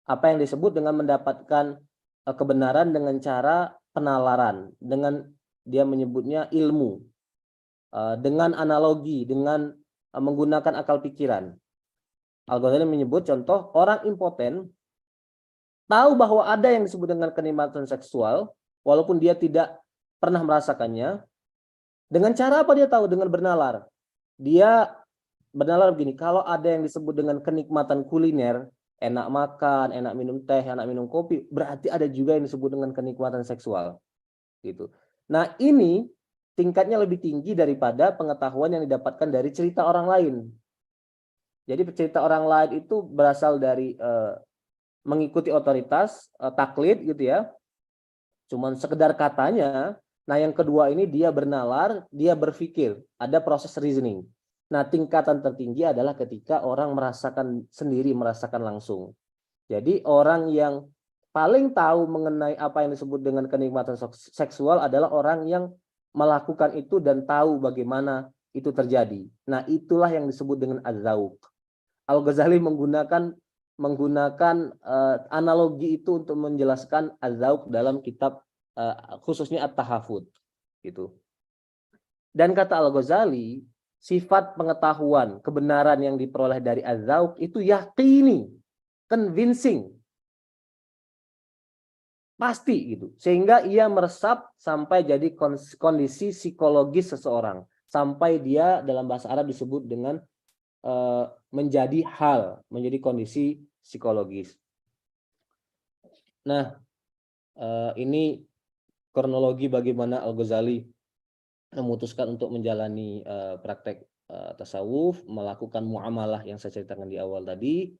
apa yang disebut dengan mendapatkan kebenaran dengan cara penalaran, dengan dia menyebutnya ilmu, dengan analogi, dengan menggunakan akal pikiran. Al-Ghazali menyebut contoh orang impoten tahu bahwa ada yang disebut dengan kenikmatan seksual, walaupun dia tidak pernah merasakannya. Dengan cara apa dia tahu? Dengan bernalar. Dia bernalar begini, kalau ada yang disebut dengan kenikmatan kuliner, enak makan, enak minum teh, enak minum kopi, berarti ada juga yang disebut dengan kenikmatan seksual. Gitu. Nah, ini tingkatnya lebih tinggi daripada pengetahuan yang didapatkan dari cerita orang lain. Jadi cerita orang lain itu berasal dari mengikuti otoritas, taklid gitu ya. Cuman sekedar katanya. Nah, yang kedua ini dia bernalar, dia berpikir, ada proses reasoning. Nah, tingkatan tertinggi adalah ketika orang merasakan sendiri, merasakan langsung. Jadi orang yang paling tahu mengenai apa yang disebut dengan kenikmatan seksual adalah orang yang melakukan itu dan tahu bagaimana itu terjadi. Nah, itulah yang disebut dengan az-zauq. Al-Ghazali menggunakan analogi itu untuk menjelaskan az-zauq dalam kitab khususnya At-Tahafud gitu. Dan kata Al-Ghazali, sifat pengetahuan kebenaran yang diperoleh dari az-zauq itu yaqini, convincing, pasti gitu, sehingga ia meresap sampai jadi kondisi psikologis seseorang, sampai dia dalam bahasa Arab disebut dengan menjadi hal, menjadi kondisi psikologis. Nah, ini kronologi bagaimana Al-Ghazali memutuskan untuk menjalani praktek tasawuf, melakukan muamalah yang saya ceritakan di awal tadi.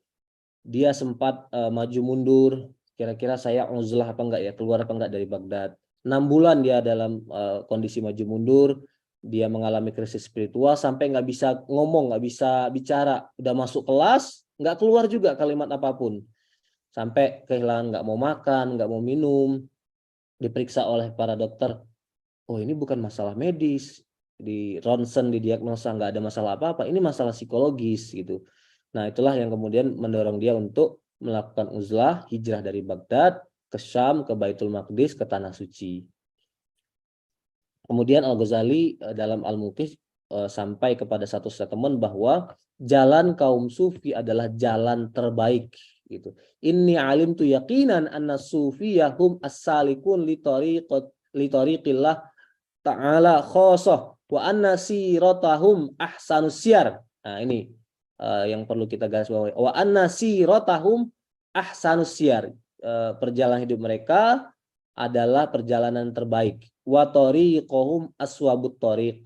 Dia sempat maju mundur, kira-kira saya uzlah apa enggak ya, keluar apa enggak dari Baghdad. 6 bulan dia dalam kondisi maju mundur, dia mengalami krisis spiritual sampai nggak bisa ngomong, nggak bisa bicara, udah masuk kelas nggak keluar juga kalimat apapun, sampai kehilangan, nggak mau makan, nggak mau minum, diperiksa oleh para dokter, oh ini bukan masalah medis, di ronsen didiagnosa nggak ada masalah apa-apa, ini masalah psikologis gitu. Nah, itulah yang kemudian mendorong dia untuk melakukan uzlah, hijrah dari Baghdad ke Syam, ke Baitul Maqdis, ke Tanah Suci. Kemudian Al-Ghazali dalam Al-Muqidh sampai kepada satu statement bahwa jalan kaum sufi adalah jalan terbaik gitu. Inni alimtu yaqinan anna sufiyahum as-salikun li tariqillah ta'ala khosoh wa anna siratahum ahsanus siyar. Nah, ini yang perlu kita garis bawahi. Wa anna siratahum ahsanus siyar. Perjalanan hidup mereka adalah perjalanan terbaik. Wa tariqahum aswabut tariq.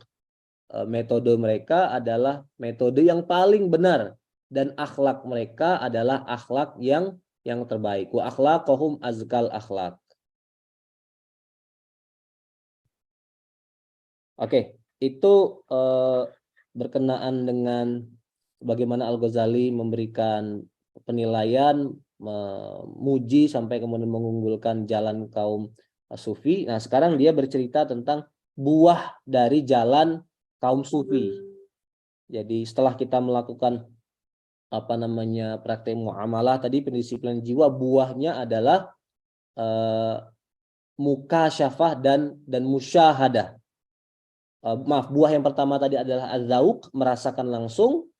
Metode mereka adalah metode yang paling benar dan akhlak mereka adalah akhlak yang terbaik. Wa akhlaqahum azkal akhlak. Oke, itu berkenaan dengan bagaimana Al-Ghazali memberikan penilaian, memuji sampai kemudian mengunggulkan jalan kaum sufi. Nah, sekarang dia bercerita tentang buah dari jalan kaum sufi. Jadi setelah kita melakukan praktek muamalah tadi, pendisiplinan jiwa, buahnya adalah mukasyafah dan musyahadah. Buah yang pertama tadi adalah az-zauq, merasakan langsung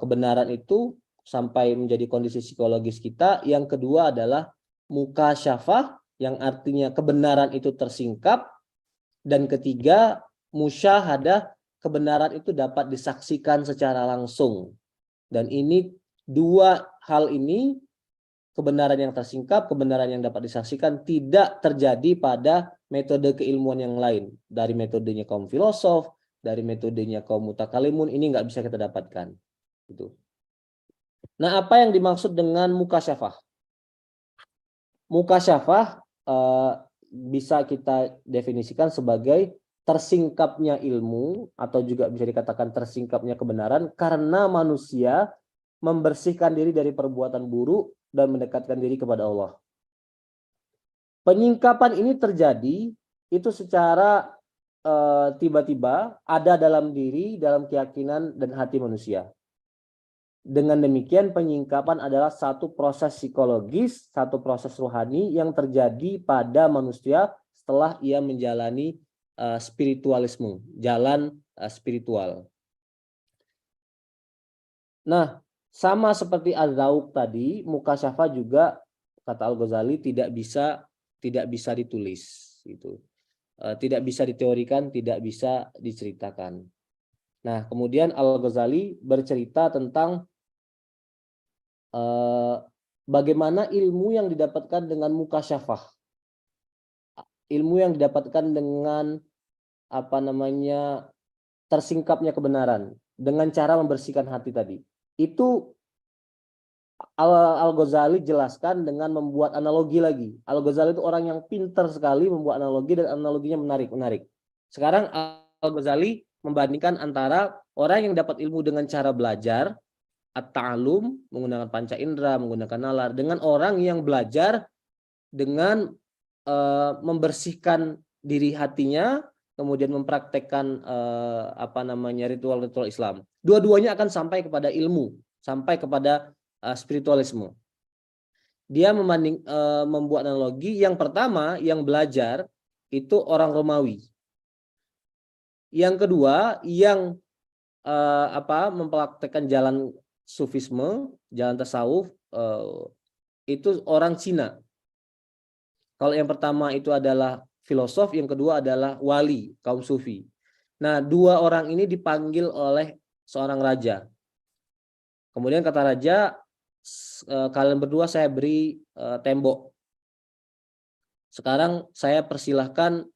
kebenaran itu sampai menjadi kondisi psikologis kita. Yang kedua adalah mukasyafah, yang artinya kebenaran itu tersingkap. Dan ketiga, musyahadah, kebenaran itu dapat disaksikan secara langsung. Dan ini dua hal ini, kebenaran yang tersingkap, kebenaran yang dapat disaksikan, tidak terjadi pada metode keilmuan yang lain. Dari metodenya kaum filosof, dari metodenya kaum mutakalimun, ini nggak bisa kita dapatkan. Gitu. Nah, apa yang dimaksud dengan mukasyafah? Mukasyafah bisa kita definisikan sebagai tersingkapnya ilmu, atau juga bisa dikatakan tersingkapnya kebenaran, karena manusia membersihkan diri dari perbuatan buruk dan mendekatkan diri kepada Allah. Penyingkapan ini terjadi itu secara tiba-tiba ada dalam diri, dalam keyakinan dan hati manusia. Dengan demikian, penyingkapan adalah satu proses psikologis, satu proses rohani yang terjadi pada manusia setelah ia menjalani spiritualisme, jalan spiritual. Nah, sama seperti az-zauq tadi, mukasyafah juga kata Al-Ghazali tidak bisa ditulis gitu. Tidak bisa diteorikan, tidak bisa diceritakan. Nah, kemudian Al-Ghazali bercerita tentang bagaimana ilmu yang didapatkan dengan mukasyafah, ilmu yang didapatkan dengan tersingkapnya kebenaran dengan cara membersihkan hati tadi. Itu Al-Ghazali jelaskan dengan membuat analogi lagi. Al-Ghazali itu orang yang pintar sekali membuat analogi dan analoginya menarik. Sekarang Al-Ghazali membandingkan antara orang yang dapat ilmu dengan cara belajar, at-ta'allum, menggunakan panca indera, menggunakan nalar, dengan orang yang belajar dengan membersihkan diri hatinya, kemudian mempraktekkan ritual-ritual Islam. Dua-duanya akan sampai kepada ilmu, sampai kepada spiritualisme. Dia membuat analogi. Yang pertama, yang belajar itu orang Romawi. Yang kedua, yang mempraktekkan jalan sufisme, jalan tasawuf, itu orang Cina. Kalau yang pertama itu adalah filosof, yang kedua adalah wali, kaum sufi. Nah, dua orang ini dipanggil oleh seorang raja. Kemudian kata raja, kalian berdua saya beri tembok. Sekarang saya persilahkan,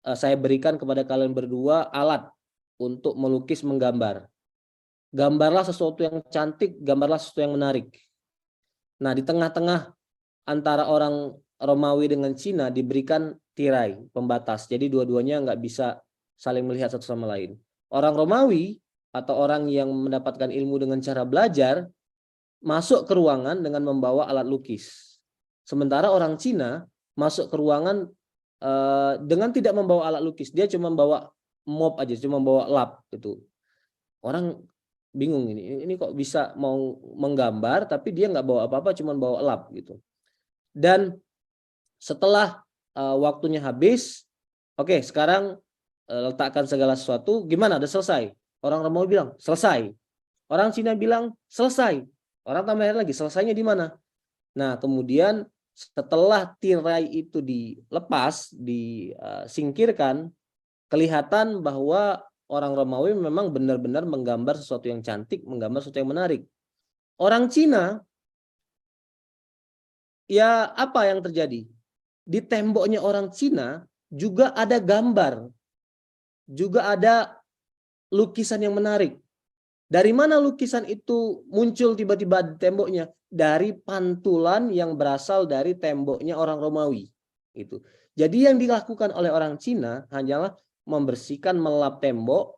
saya berikan kepada kalian berdua alat untuk melukis, menggambar. Gambarlah sesuatu yang cantik, gambarlah sesuatu yang menarik. Nah, di tengah-tengah antara orang Romawi dengan Cina diberikan tirai, pembatas. Jadi dua-duanya nggak bisa saling melihat satu sama lain. Orang Romawi atau orang yang mendapatkan ilmu dengan cara belajar masuk ke ruangan dengan membawa alat lukis. Sementara orang Cina masuk ke ruangan dengan tidak membawa alat lukis. Dia cuma membawa mop aja, cuma membawa lap gitu. Orang bingung ini kok bisa mau menggambar tapi dia nggak bawa apa-apa, cuma bawa lap gitu. Dan setelah waktunya habis, oke, sekarang letakkan segala sesuatu, gimana? Udah selesai? Orang Romawi bilang selesai. Orang Cina bilang selesai. Orang tambah lagi, selesainya di mana? Nah, kemudian setelah tirai itu dilepas, disingkirkan, kelihatan bahwa orang Romawi memang benar-benar menggambar sesuatu yang cantik, menggambar sesuatu yang menarik. Orang Cina, ya apa yang terjadi? Di temboknya orang Cina juga ada gambar, juga ada lukisan yang menarik. Dari mana lukisan itu muncul tiba-tiba di temboknya? Dari pantulan yang berasal dari temboknya orang Romawi. Itu. Jadi yang dilakukan oleh orang Cina hanyalah membersihkan, melap tembok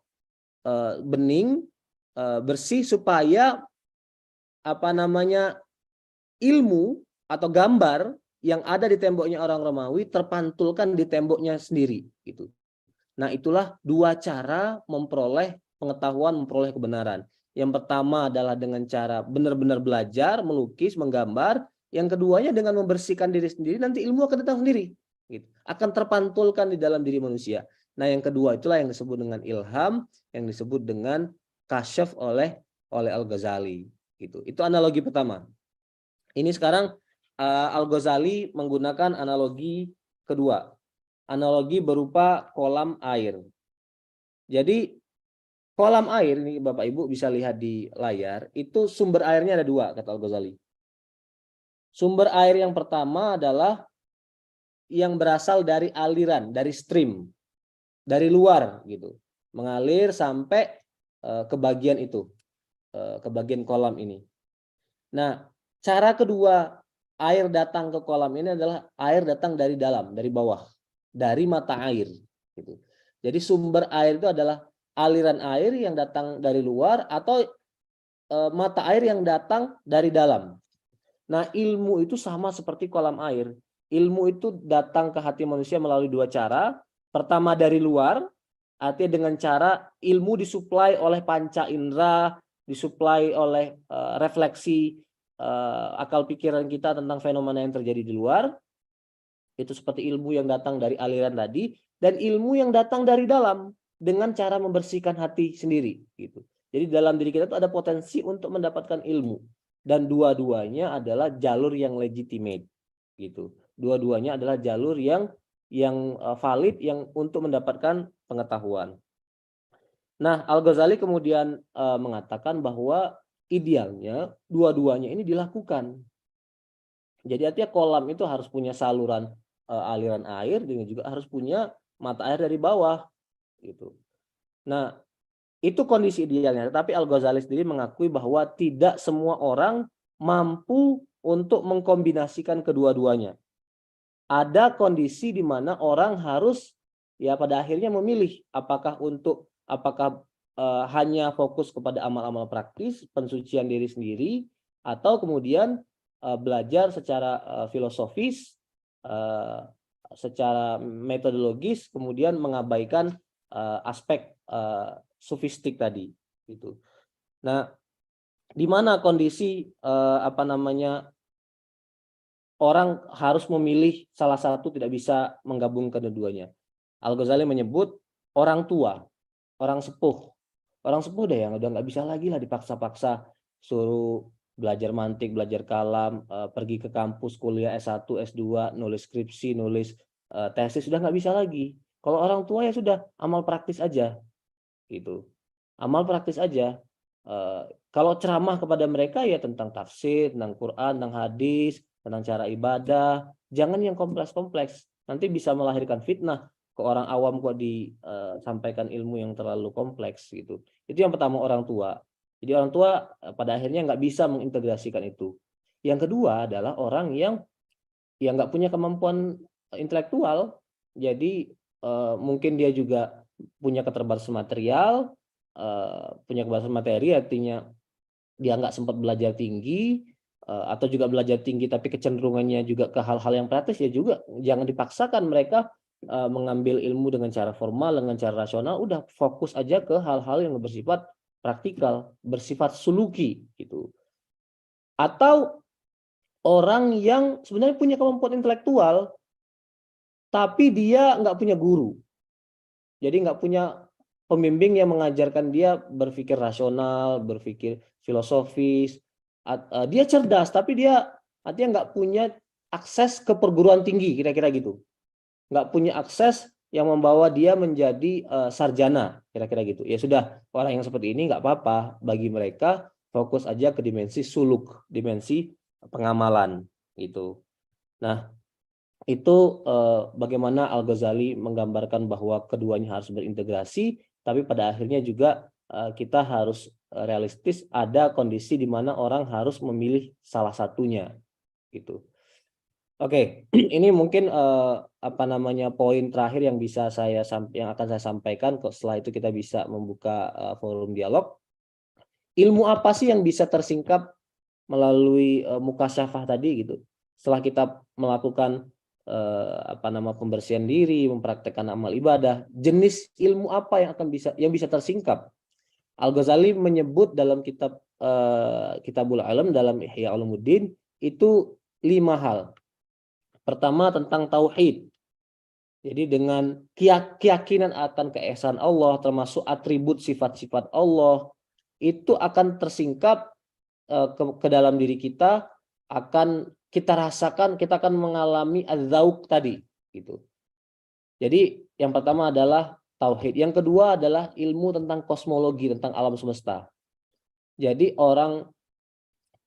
bening, bersih supaya ilmu atau gambar yang ada di temboknya orang Romawi terpantulkan di temboknya sendiri gitu. Nah, itulah dua cara memperoleh pengetahuan, memperoleh kebenaran. Yang pertama adalah dengan cara benar-benar belajar, melukis, menggambar. Yang keduanya dengan membersihkan diri sendiri, nanti ilmu akan datang sendiri. Gitu. Akan terpantulkan di dalam diri manusia. Nah, yang kedua itulah yang disebut dengan ilham, yang disebut dengan kasyaf oleh Al-Ghazali. Gitu. Itu analogi pertama. Ini sekarang Al-Ghazali menggunakan analogi kedua. Analogi berupa kolam air. Jadi kolam air ini Bapak Ibu bisa lihat di layar, itu sumber airnya ada dua kata Al-Ghazali. Sumber air yang pertama adalah yang berasal dari aliran, dari stream, dari luar gitu, mengalir sampai ke bagian itu, ke bagian kolam ini. Nah, cara kedua air datang ke kolam ini adalah air datang dari dalam, dari bawah, dari mata air. Gitu. Jadi sumber air itu adalah aliran air yang datang dari luar atau mata air yang datang dari dalam. Nah, ilmu itu sama seperti kolam air. Ilmu itu datang ke hati manusia melalui dua cara. Pertama dari luar, artinya dengan cara ilmu disuplai oleh panca indera, disuplai oleh refleksi akal pikiran kita tentang fenomena yang terjadi di luar. Itu seperti ilmu yang datang dari aliran tadi, dan ilmu yang datang dari dalam dengan cara membersihkan hati sendiri. Gitu. Jadi dalam diri kita itu ada potensi untuk mendapatkan ilmu. Dan dua-duanya adalah jalur yang legitimate. gitu. Dua-duanya adalah jalur yang valid yang untuk mendapatkan pengetahuan. Nah, Al-Ghazali kemudian mengatakan bahwa idealnya dua-duanya ini dilakukan. Jadi artinya kolam itu harus punya saluran aliran air dan juga harus punya mata air dari bawah gitu. Nah, itu kondisi idealnya. Tetapi Al-Ghazali sendiri mengakui bahwa tidak semua orang mampu untuk mengkombinasikan kedua-duanya. Ada kondisi di mana orang harus ya pada akhirnya memilih apakah hanya fokus kepada amal-amal praktis, pensucian diri sendiri, atau kemudian belajar secara filosofis, secara metodologis, kemudian mengabaikan aspek sofistik tadi. Gitu. Nah, di mana kondisi orang harus memilih salah satu, tidak bisa menggabungkan keduanya. Al-Ghazali menyebut orang tua, orang sepuh. Orang sepuh deh yang udah nggak bisa lagi lah dipaksa-paksa suruh belajar mantik, belajar kalam, pergi ke kampus kuliah S1, S2, nulis skripsi, nulis tesis, sudah nggak bisa lagi. Kalau orang tua ya sudah amal praktis aja gitu. Amal praktis aja. Kalau ceramah kepada mereka ya tentang tafsir, tentang Quran, tentang hadis, tentang cara ibadah, jangan yang kompleks-kompleks. Nanti bisa melahirkan fitnah ke orang awam kok disampaikan ilmu yang terlalu kompleks gitu. Itu yang pertama, orang tua. Jadi orang tua pada akhirnya nggak bisa mengintegrasikan itu. Yang kedua adalah orang yang nggak punya kemampuan intelektual, jadi mungkin dia juga punya keterbatasan material, punya keterbatasan materi, artinya dia nggak sempat belajar tinggi, atau juga belajar tinggi tapi kecenderungannya juga ke hal-hal yang praktis, ya juga jangan dipaksakan mereka mengambil ilmu dengan cara formal, dengan cara rasional, udah fokus aja ke hal-hal yang bersifat praktikal, bersifat suluki gitu. Atau orang yang sebenarnya punya kemampuan intelektual, tapi dia nggak punya guru. Jadi nggak punya pembimbing yang mengajarkan dia berpikir rasional, berpikir filosofis. Dia cerdas, tapi dia artinya nggak punya akses ke perguruan tinggi, kira-kira gitu. Nggak punya akses yang membawa dia menjadi sarjana, kira-kira gitu. Ya sudah, orang yang seperti ini nggak apa-apa. Bagi mereka fokus aja ke dimensi suluk, dimensi pengamalan gitu. Nah, itu bagaimana Al-Ghazali menggambarkan bahwa keduanya harus berintegrasi, tapi pada akhirnya juga kita harus realistis, ada kondisi di mana orang harus memilih salah satunya gitu. Oke, ini mungkin poin terakhir yang yang akan saya sampaikan. Setelah itu kita bisa membuka forum dialog. Ilmu apa sih yang bisa tersingkap melalui mukasyafah tadi gitu? Setelah kita melakukan pembersihan diri, mempraktekkan amal ibadah, jenis ilmu apa yang bisa tersingkap? Al-Ghazali menyebut dalam Kitabul Alam, dalam Ihya Ulumuddin, itu 5 hal. Pertama, tentang tauhid. Jadi dengan keyakinan akan keesaan Allah, termasuk atribut sifat-sifat Allah, itu akan tersingkap ke dalam diri kita, akan kita rasakan, kita akan mengalami az-zauq tadi gitu. Jadi yang pertama adalah tauhid, yang kedua adalah ilmu tentang kosmologi, tentang alam semesta. Jadi orang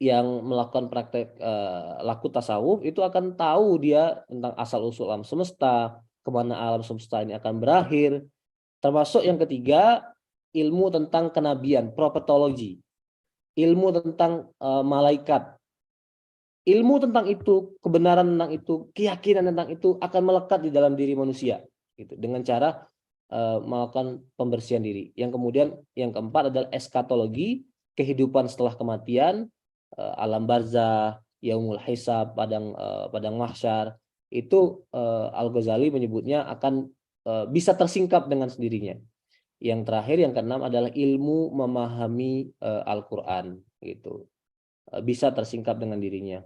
yang melakukan praktek laku tasawuf itu akan tahu dia tentang asal usul alam semesta, kemana alam semesta ini akan berakhir. Termasuk yang ketiga, ilmu tentang kenabian, prophetology, ilmu tentang malaikat. Ilmu tentang itu, kebenaran tentang itu, keyakinan tentang itu akan melekat di dalam diri manusia gitu, dengan cara melakukan pembersihan diri. Yang kemudian yang keempat adalah eskatologi, kehidupan setelah kematian, alam barzah, yaumul hisab, padang mahsyar. Itu Al-Ghazali menyebutnya akan bisa tersingkap dengan sendirinya. Yang terakhir, yang keenam adalah ilmu memahami Al-Qur'an gitu. Bisa tersingkap dengan dirinya.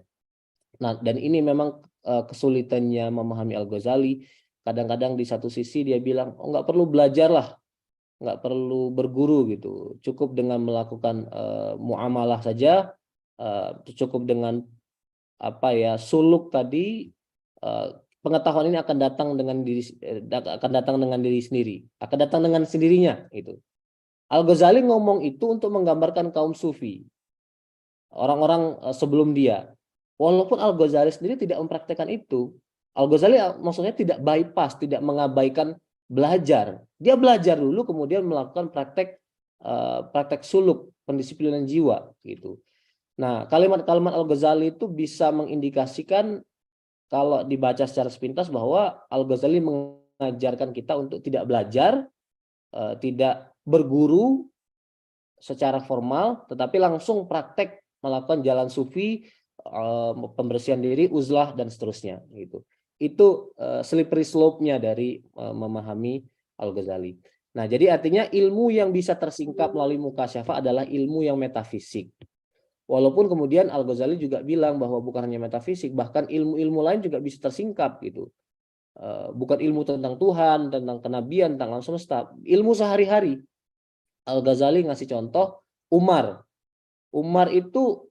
Nah, dan ini memang kesulitannya memahami Al-Ghazali. Kadang-kadang di satu sisi dia bilang, oh nggak perlu belajar lah, nggak perlu berguru gitu, cukup dengan melakukan muamalah saja, cukup dengan suluk tadi, pengetahuan ini akan datang dengan diri sendiri, akan datang dengan sendirinya itu. Al-Ghazali ngomong itu untuk menggambarkan kaum sufi, orang-orang sebelum dia. Walaupun Al-Ghazali sendiri tidak mempraktekkan itu. Al-Ghazali maksudnya tidak bypass, tidak mengabaikan belajar. Dia belajar dulu kemudian melakukan praktek suluk, pendisiplinan jiwa gitu. Nah, kalimat-kalimat Al-Ghazali itu bisa mengindikasikan kalau dibaca secara sepintas bahwa Al-Ghazali mengajarkan kita untuk tidak belajar, tidak berguru secara formal, tetapi langsung praktek melakukan jalan sufi, pembersihan diri, uzlah dan seterusnya gitu. Itu slippery slope-nya dari memahami Al-Ghazali. Nah, jadi artinya ilmu yang bisa tersingkap melalui mukasyafah adalah ilmu yang metafisik. Walaupun kemudian Al-Ghazali juga bilang bahwa bukan hanya metafisik, bahkan ilmu-ilmu lain juga bisa tersingkap gitu. Bukan ilmu tentang Tuhan, tentang kenabian, tentang alam semesta, ilmu sehari-hari. Al-Ghazali ngasih contoh Umar. Umar itu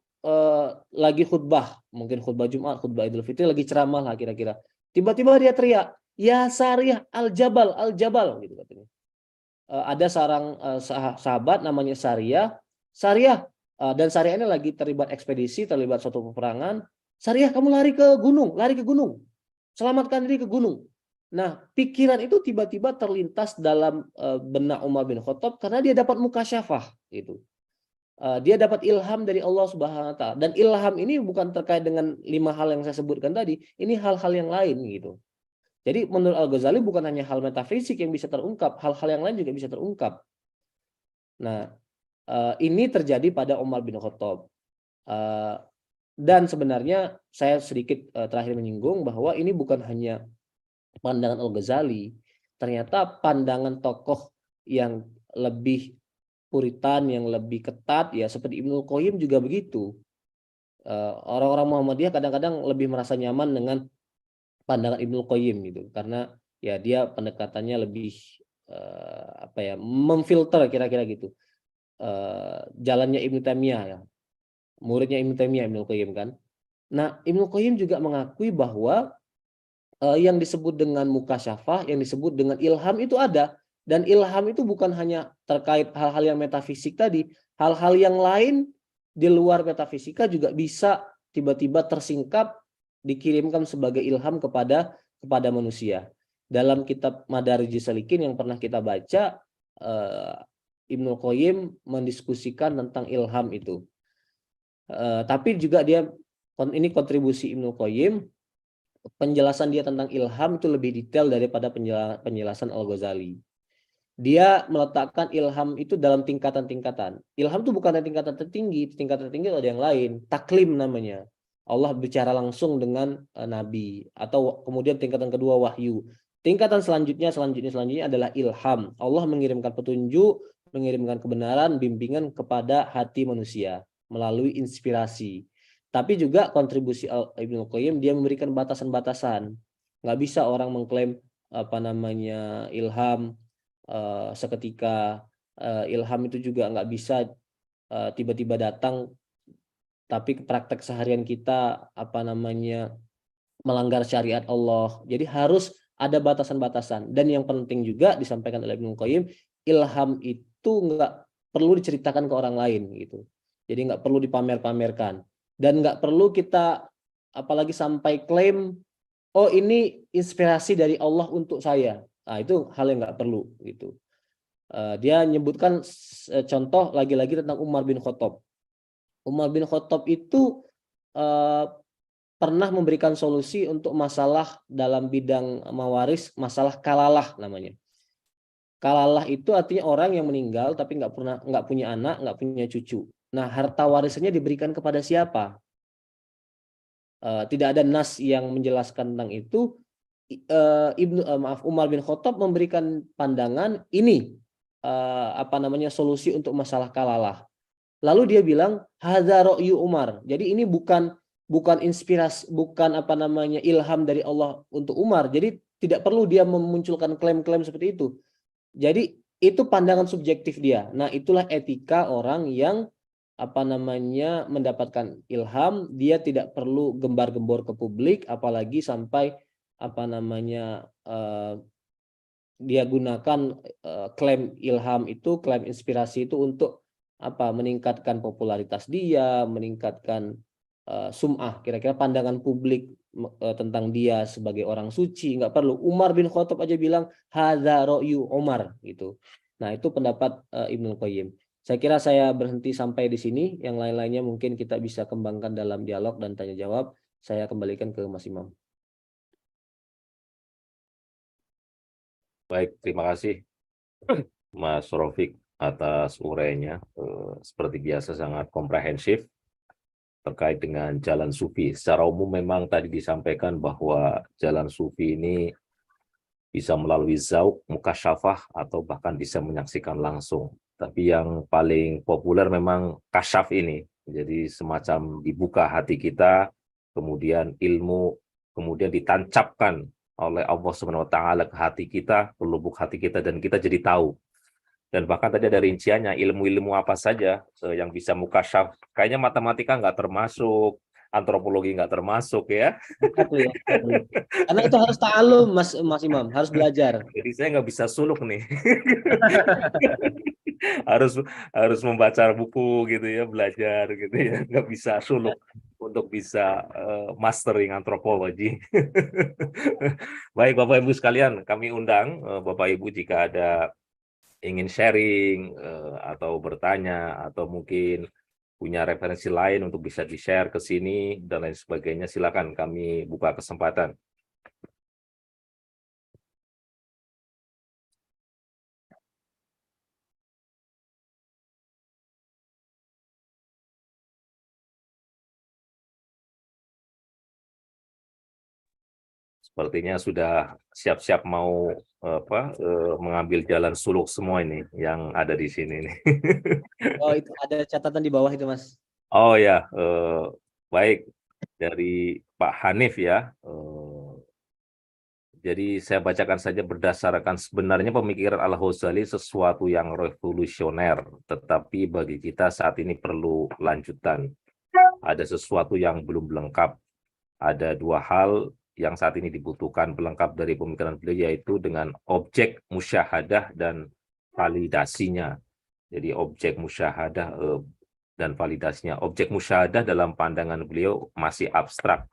lagi khutbah, mungkin khutbah Jumat, khutbah Idul Fitri, lagi ceramah lah kira-kira. Tiba-tiba dia teriak, "Ya Sariyah al-Jabal, al-Jabal," gitu katanya. Ada seorang sahabat namanya Sariyah. Sariyah, dan Sariyah ini lagi terlibat ekspedisi, terlibat suatu peperangan. "Sariyah, kamu lari ke gunung. Selamatkan diri ke gunung." Nah, pikiran itu tiba-tiba terlintas dalam benak Umar bin Khattab karena dia dapat mukasyafah gitu. Dia dapat ilham dari Allah Subhanahu wa taala, dan ilham ini bukan terkait dengan 5 hal yang saya sebutkan tadi, ini hal-hal yang lain gitu. Jadi menurut Al-Ghazali bukan hanya hal metafisik yang bisa terungkap, hal-hal yang lain juga bisa terungkap. Nah, ini terjadi pada Umar bin Khattab. Dan sebenarnya saya sedikit terakhir menyinggung bahwa ini bukan hanya pandangan Al-Ghazali, ternyata pandangan tokoh yang lebih puritan, yang lebih ketat ya seperti Ibnul Qayyim juga begitu. Orang-orang Muhammadiyah kadang-kadang lebih merasa nyaman dengan pandangan Ibnul Qayyim gitu, karena ya dia pendekatannya lebih memfilter kira-kira gitu. Jalannya Ibnu Taimiyah ya, muridnya Ibnu Taimiyah, Ibnul Qayyim kan. Nah, Ibnul Qayyim juga mengakui bahwa yang disebut dengan mukasyafah, yang disebut dengan ilham itu ada, dan ilham itu bukan hanya terkait hal-hal yang metafisik tadi, hal-hal yang lain di luar metafisika juga bisa tiba-tiba tersingkap, dikirimkan sebagai ilham kepada manusia. Dalam kitab Madarijus Salikin yang pernah kita baca, Ibnu Qayyim mendiskusikan tentang ilham itu. Tapi juga ini kontribusi Ibnu Qayyim, penjelasan dia tentang ilham itu lebih detail daripada penjelasan Al-Ghazali. Dia meletakkan ilham itu dalam tingkatan-tingkatan. Ilham itu bukan tingkatan tertinggi, tingkatan tertinggi ada yang lain, taklim namanya. Allah bicara langsung dengan nabi, atau kemudian tingkatan kedua wahyu. Tingkatan selanjutnya adalah ilham. Allah mengirimkan petunjuk, mengirimkan kebenaran, bimbingan kepada hati manusia melalui inspirasi. Tapi juga kontribusi Ibnu Qayyim, dia memberikan batasan-batasan. Nggak bisa orang mengklaim ilham seketika. Ilham itu juga nggak bisa tiba-tiba datang, tapi praktek seharian kita melanggar syariat Allah. Jadi harus ada batasan-batasan. Dan yang penting juga disampaikan oleh Ibnu Qayyim, ilham itu nggak perlu diceritakan ke orang lain gitu. Jadi nggak perlu dipamer-pamerkan. Dan nggak perlu kita apalagi sampai klaim, oh ini inspirasi dari Allah untuk saya. Nah, itu hal yang nggak perlu gitu. Dia menyebutkan contoh lagi-lagi tentang Umar bin Khattab. Umar bin Khattab itu pernah memberikan solusi untuk masalah dalam bidang mawaris, masalah kalalah namanya. Kalalah itu artinya orang yang meninggal tapi nggak punya anak, nggak punya cucu. Nah, harta warisannya diberikan kepada siapa? Tidak ada nas yang menjelaskan tentang itu. Umar bin Khattab memberikan pandangan ini solusi untuk masalah kalalah. Lalu dia bilang hadza ra'yu Umar. Jadi ini bukan inspirasi, bukan ilham dari Allah untuk Umar. Jadi tidak perlu dia memunculkan klaim-klaim seperti itu. Jadi itu pandangan subjektif dia. Nah, itulah etika orang yang mendapatkan ilham, dia tidak perlu gembar-gembor ke publik, apalagi sampai dia gunakan klaim ilham itu, klaim inspirasi itu untuk meningkatkan popularitas dia, meningkatkan sum'ah, kira-kira pandangan publik tentang dia sebagai orang suci. Nggak perlu. Umar bin Khattab aja bilang hadza ra'yu Umar gitu. Nah, itu pendapat Ibnu Qayyim. Saya kira saya berhenti sampai di sini. Yang lain-lainnya mungkin kita bisa kembangkan dalam dialog dan tanya jawab. Saya kembalikan ke Mas Imam. Baik, terima kasih Mas Rofik atas urainya. Seperti biasa sangat komprehensif terkait dengan jalan sufi. Secara umum memang tadi disampaikan bahwa jalan sufi ini bisa melalui zauq, mukasyafah, atau bahkan bisa menyaksikan langsung. Tapi yang paling populer memang kasyaf ini. Jadi semacam dibuka hati kita, kemudian ilmu, kemudian ditancapkan oleh Allah Subhanahu wa taala ke hati kita, ke lubuk hati kita, dan kita jadi tahu. Dan bahkan tadi ada rinciannya, ilmu-ilmu apa saja yang bisa mukasyaf. Kayaknya matematika nggak termasuk, antropologi nggak termasuk ya. Satu ya. Karena itu harus ta'alum, Mas Imam, harus belajar. Jadi saya nggak bisa suluk nih. harus harus membaca buku gitu ya, belajar gitu ya, nggak bisa suluk untuk bisa mastering antropologi. Baik Bapak Ibu sekalian, kami undang Bapak Ibu jika ada ingin sharing atau bertanya atau mungkin punya referensi lain untuk bisa di-share ke sini dan lain sebagainya, silakan kami buka kesempatan. Sepertinya sudah siap-siap mau mengambil jalan suluk semua ini yang ada di sini nih. Oh, itu ada catatan di bawah itu, Mas. Oh ya, baik dari Pak Hanif ya. Jadi saya bacakan saja berdasarkan sebenarnya pemikiran Al-Ghazali sesuatu yang revolusioner, tetapi bagi kita saat ini perlu lanjutan. Ada sesuatu yang belum lengkap. Ada dua hal yang saat ini dibutuhkan pelengkap dari pemikiran beliau, yaitu dengan objek musyahadah dan validasinya. Jadi objek musyahadah dan validasinya. Objek musyahadah dalam pandangan beliau masih abstrak,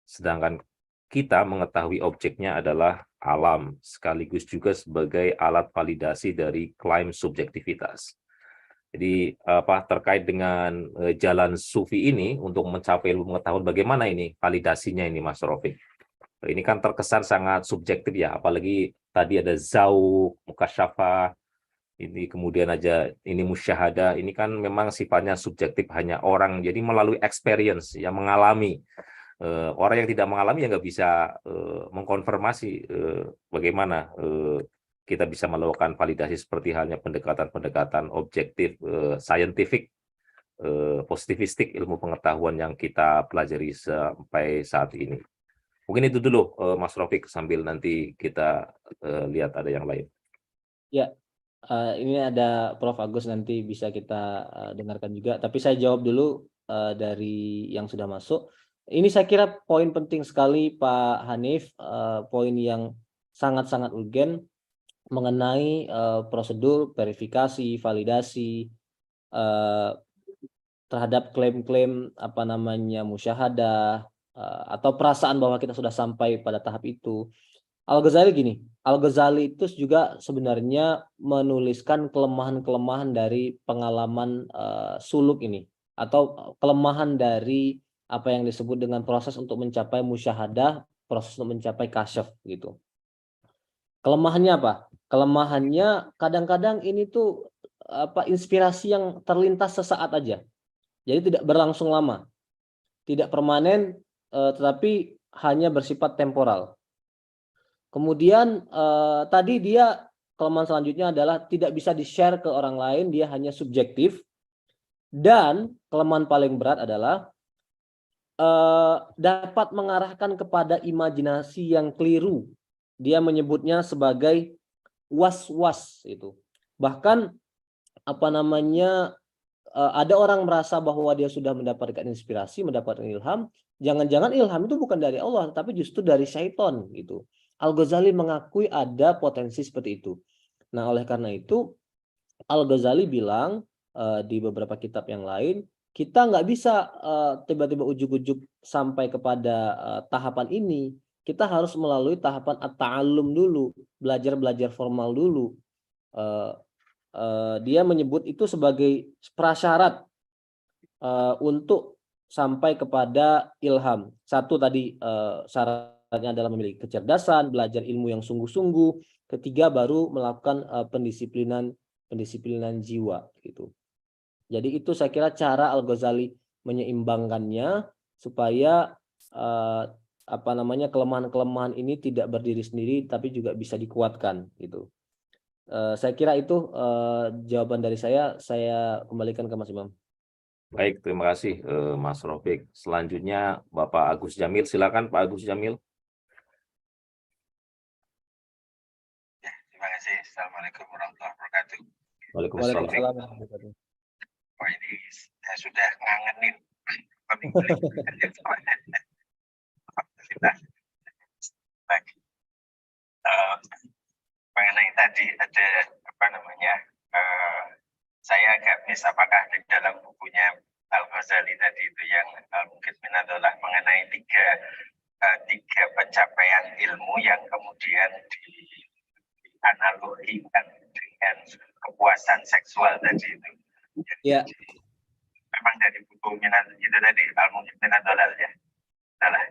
sedangkan kita mengetahui objeknya adalah alam, sekaligus juga sebagai alat validasi dari klaim subjektivitas. Jadi terkait dengan jalan sufi ini untuk mencapai ilmu pengetahuan, bagaimana ini validasinya ini Mas Rofik? Ini kan terkesan sangat subjektif ya, apalagi tadi ada zauq, mukasyafah, ini kemudian aja ini musyahadah, ini kan memang sifatnya subjektif, hanya orang jadi melalui experience yang mengalami. Orang yang tidak mengalami ya nggak bisa mengkonfirmasi bagaimana kita bisa melakukan validasi seperti halnya pendekatan-pendekatan objektif, scientific, positivistik, ilmu pengetahuan yang kita pelajari sampai saat ini. Mungkin itu dulu Mas Rofik, sambil nanti kita lihat ada yang lain. Ya, ini ada Prof. Agus, nanti bisa kita dengarkan juga. Tapi saya jawab dulu dari yang sudah masuk. Ini saya kira poin penting sekali Pak Hanif, poin yang sangat-sangat urgen mengenai prosedur verifikasi, validasi terhadap klaim-klaim musyahadah atau perasaan bahwa kita sudah sampai pada tahap itu. Al-Ghazali gini, Al-Ghazali itu juga sebenarnya menuliskan kelemahan-kelemahan dari pengalaman suluk ini, atau kelemahan dari apa yang disebut dengan proses untuk mencapai musyahadah, proses untuk mencapai kasyaf gitu. Kelemahannya apa? Kelemahannya kadang-kadang ini tuh inspirasi yang terlintas sesaat aja. Jadi tidak berlangsung lama. Tidak permanen, tetapi hanya bersifat temporal. Kemudian tadi kelemahan selanjutnya adalah tidak bisa di-share ke orang lain, dia hanya subjektif. Dan kelemahan paling berat adalah dapat mengarahkan kepada imajinasi yang keliru. Dia menyebutnya sebagai was-was itu. Bahkan ada orang merasa bahwa dia sudah mendapatkan inspirasi, mendapatkan ilham, jangan-jangan ilham itu bukan dari Allah, tapi justru dari syaitan gitu. Al-Ghazali mengakui ada potensi seperti itu. Nah, oleh karena itu Al-Ghazali bilang di beberapa kitab yang lain, kita nggak bisa tiba-tiba ujuk-ujuk sampai kepada tahapan ini. Kita harus melalui tahapan at-ta'allum dulu, belajar-belajar formal dulu. Dia menyebut itu sebagai prasyarat untuk sampai kepada ilham. Satu tadi syaratnya adalah memiliki kecerdasan, belajar ilmu yang sungguh-sungguh. Ketiga baru melakukan pendisiplinan jiwa gitu. Jadi itu saya kira cara Al-Ghazali menyeimbangkannya supaya kelemahan-kelemahan ini tidak berdiri sendiri tapi juga bisa dikuatkan gitu. Saya kira itu jawaban dari saya. Saya kembalikan ke Mas Imam. Baik, terima kasih Mas Rofik. Selanjutnya Bapak Agus Jamil, silakan Pak Agus Jamil. Terima kasih. Assalamualaikum warahmatullahi wabarakatuh. Waalaikumsalam. Waalaikumsalam. Wah, ini saya sudah ngangenin. Baik. Mengenai tadi ada saya agak miss apakah di dalam bukunya Al-Ghazali tadi itu yang mungkin adalah mengenai tiga pencapaian ilmu yang kemudian dianalogikan dengan kepuasan seksual tadi itu. Ya. Memang dari buku itu tadi Al-Mumkin Adolal ya. Salah.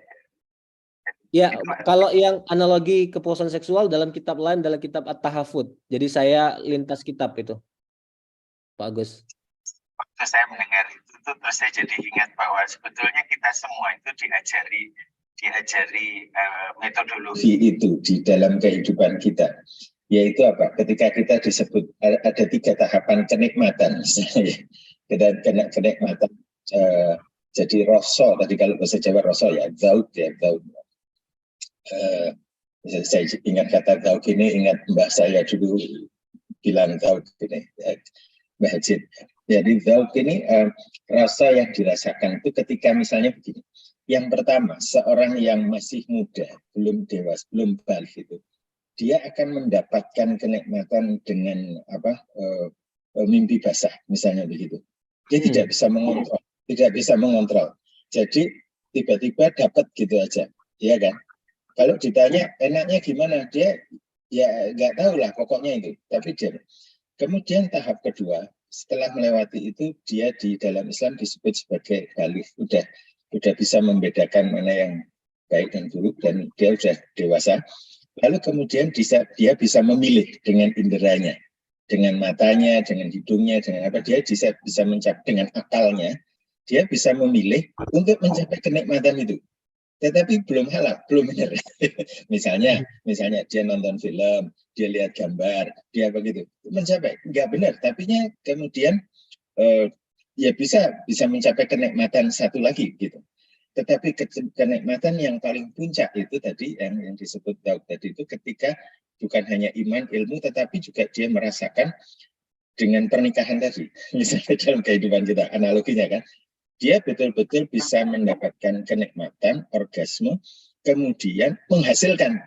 Ya, kalau yang analogi kepuasan seksual dalam kitab lain, dalam kitab At-Tahafud. Jadi saya lintas kitab itu, Pak Agus. Waktu saya mendengar itu terus saya jadi ingat bahwa sebetulnya kita semua itu diajari metodologi itu di dalam kehidupan kita. Yaitu apa? Ketika kita disebut ada tiga tahapan kenikmatan, kenikmatan jadi rasa tadi kalau bahasa Jawa rasa ya zauk ya zauk. Saya ingat kata zauk ini, ingat mbah saya dulu bilang zauk ini, Mbah Hajid. Jadi zauk ini rasa yang dirasakan itu ketika misalnya begini. Yang pertama, seorang yang masih muda, belum dewasa, belum balik itu, dia akan mendapatkan kenikmatan dengan mimpi basah, misalnya begitu. Dia tidak bisa mengontrol. Jadi tiba-tiba dapat gitu aja, ya kan? Kalau ditanya enaknya gimana, dia ya nggak tahu lah pokoknya itu. Tapi dia. Kemudian tahap kedua, setelah melewati itu, dia di dalam Islam disebut sebagai balik, udah bisa membedakan mana yang baik dan buruk dan dia sudah dewasa. Lalu kemudian dia bisa memilih dengan inderanya, dengan matanya, dengan hidungnya, dengan apa, dia bisa mencapai dengan akalnya, dia bisa memilih untuk mencapai kenikmatan itu. Tetapi belum halal, belum benar. misalnya dia nonton film, dia lihat gambar, dia begitu mencapai, nggak benar. Tapi kemudian ya bisa mencapai kenikmatan satu lagi gitu. Tetapi kenikmatan yang paling puncak itu tadi yang disebut Daud tadi itu ketika bukan hanya iman, ilmu, tetapi juga dia merasakan dengan pernikahan tadi. Misalnya dalam kehidupan kita, analoginya kan, dia betul-betul bisa mendapatkan kenikmatan, orgasme, kemudian menghasilkan,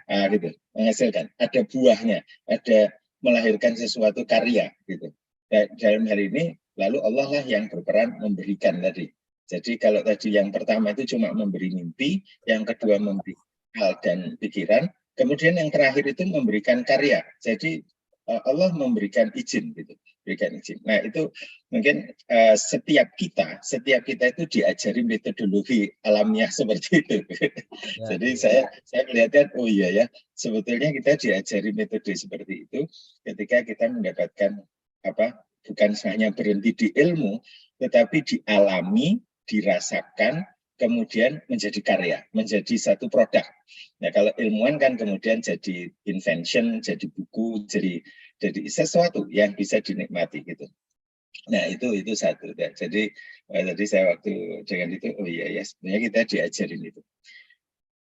menghasilkan, ada buahnya, ada melahirkan sesuatu karya, gitu. Dalam hal ini, lalu Allah lah yang berperan memberikan tadi. Jadi kalau tadi yang pertama itu cuma memberi mimpi, yang kedua memberi hal dan pikiran, kemudian yang terakhir itu memberikan karya. Jadi Allah memberikan izin, gitu. Berikan izin. Nah itu mungkin setiap kita itu diajari metodologi alamiah seperti itu. Ya. Jadi saya melihatkan, oh iya ya, sebetulnya kita diajari metode seperti itu ketika kita mendapatkan bukan hanya berhenti di ilmu, tetapi dialami, dirasakan, kemudian menjadi karya, menjadi satu produk. Nah kalau ilmuwan kan kemudian jadi invention, jadi buku, jadi sesuatu yang bisa dinikmati gitu. Nah itu satu. Ya. Jadi tadi saya waktu dengan itu, oh iya ya, sebenarnya kita diajarin itu.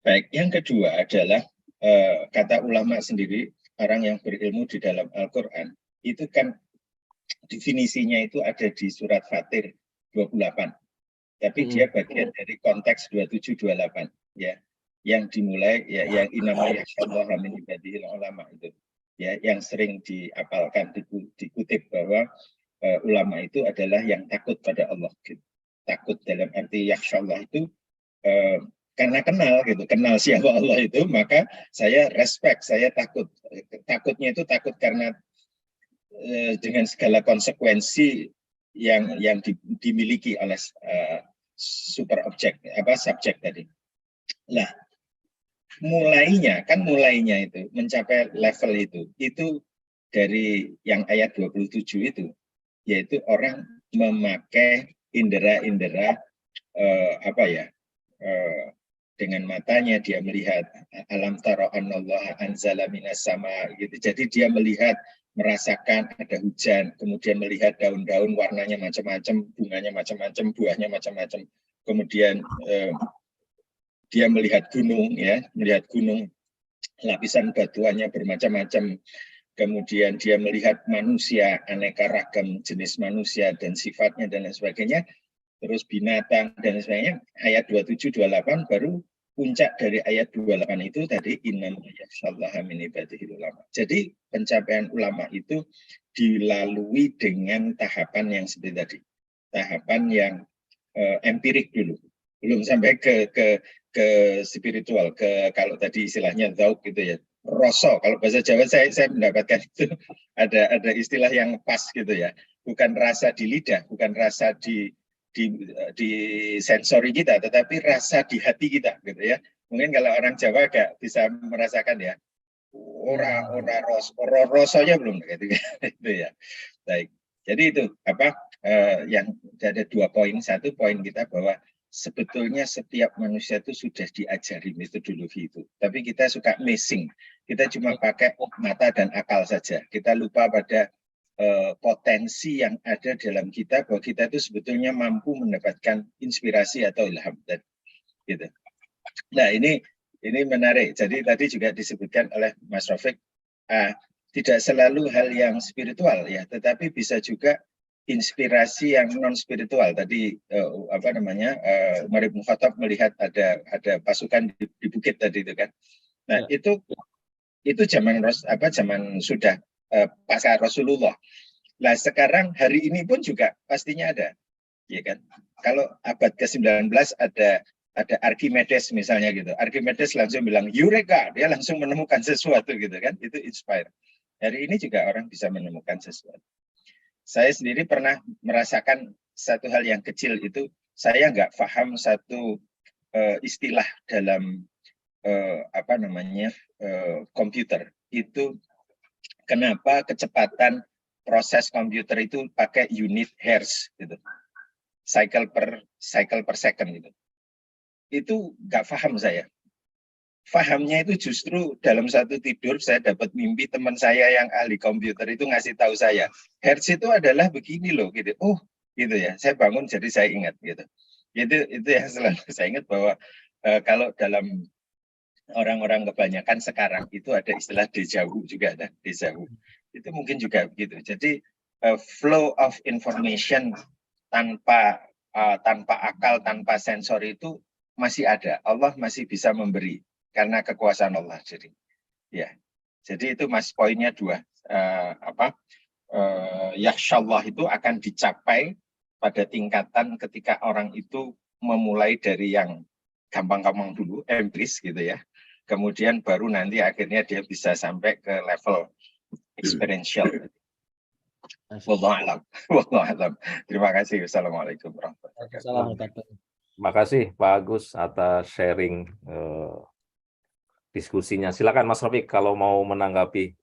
Baik, yang kedua adalah kata ulama sendiri, orang yang berilmu di dalam Al-Quran itu kan definisinya itu ada di surat Fatir 28. Tapi dia bagian dari konteks 27-28 ya. Yang dimulai ya yang inama yakhsyallaha min ibadihil ulama itu. Ya, yang sering diapalkan dikutip bahwa ulama itu adalah yang takut pada Allah gitu. Takut dalam arti yakhsyallah itu karena kenal gitu, kenal siapa Allah itu, maka saya respect, saya takut. Takutnya itu takut karena dengan segala konsekuensi yang dimiliki oleh super objek subjek tadi. Nah, mulainya itu mencapai level itu dari yang ayat 27 itu, yaitu orang memakai indera-indera dengan matanya dia melihat alam taro anallaha anzala minas sama gitu. Jadi dia melihat, merasakan ada hujan, kemudian melihat daun-daun warnanya macam-macam, bunganya macam-macam, buahnya macam-macam. Kemudian dia melihat gunung ya, melihat gunung lapisan batuannya bermacam-macam. Kemudian dia melihat manusia, aneka ragam jenis manusia dan sifatnya dan lain sebagainya. Terus binatang dan sebagainya. Ayat 27-28 baru puncak dari ayat 28 itu tadi innama yakhsyallaha min ibadihil ulama. Jadi pencapaian ulama itu dilalui dengan tahapan yang seperti tadi. Tahapan yang empirik dulu. Belum sampai ke spiritual, kalau tadi istilahnya zauk gitu ya. Rasa, kalau bahasa Jawa saya mendapatkan itu ada istilah yang pas gitu ya. Bukan rasa di lidah, bukan rasa di sensori kita, tetapi rasa di hati kita gitu ya. Mungkin kalau orang Jawa agak bisa merasakan ya. Ora rasanya belum gitu ya. Baik. Jadi itu yang ada 2 poin. 1 poin kita bahwa sebetulnya setiap manusia itu sudah diajari metodologi itu. Tapi kita suka missing. Kita cuma pakai mata dan akal saja. Kita lupa pada potensi yang ada dalam kita, bahwa kita itu sebetulnya mampu mendapatkan inspirasi atau ilham. Gitu. Nah ini menarik. Jadi tadi juga disebutkan oleh Mas Rafiq, tidak selalu hal yang spiritual ya, tetapi bisa juga inspirasi yang non spiritual. Tadi Umar bin Khattab melihat ada pasukan di bukit tadi itu kan. Nah itu zaman sudah pasca Rasulullah. Nah sekarang hari ini pun juga pastinya ada, ya kan? Kalau abad ke-19 ada Archimedes misalnya gitu. Archimedes langsung bilang Eureka, dia langsung menemukan sesuatu gitu kan. Itu inspire. Hari ini juga orang bisa menemukan sesuatu. Saya sendiri pernah merasakan satu hal yang kecil itu, saya nggak paham satu istilah dalam komputer itu. Kenapa kecepatan proses komputer itu pakai unit hertz gitu, cycle per second gitu. Itu nggak paham saya. Pahamnya itu justru dalam satu tidur saya dapat mimpi teman saya yang ahli komputer itu ngasih tahu saya, hertz itu adalah begini loh gitu. Oh gitu ya. Saya bangun jadi saya ingat gitu. Itu yang selalu saya ingat bahwa kalau dalam orang-orang kebanyakan sekarang itu ada istilah deja vu juga, ada deja vu. Itu mungkin juga begitu. Jadi flow of information tanpa akal, tanpa sensor itu masih ada. Allah masih bisa memberi karena kekuasaan Allah. Jadi ya. Jadi itu Mas poinnya 2. Yakhsyallah itu akan dicapai pada tingkatan ketika orang itu memulai dari yang gampang-gampang dulu, empiris gitu ya. Kemudian baru nanti akhirnya dia bisa sampai ke level experiential. Wallahu a'lam. Terima kasih. Wassalamualaikum warahmatullahi wabarakatuh. Terima kasih Pak Agus atas sharing diskusinya. Silakan Mas Rafiq kalau mau menanggapi.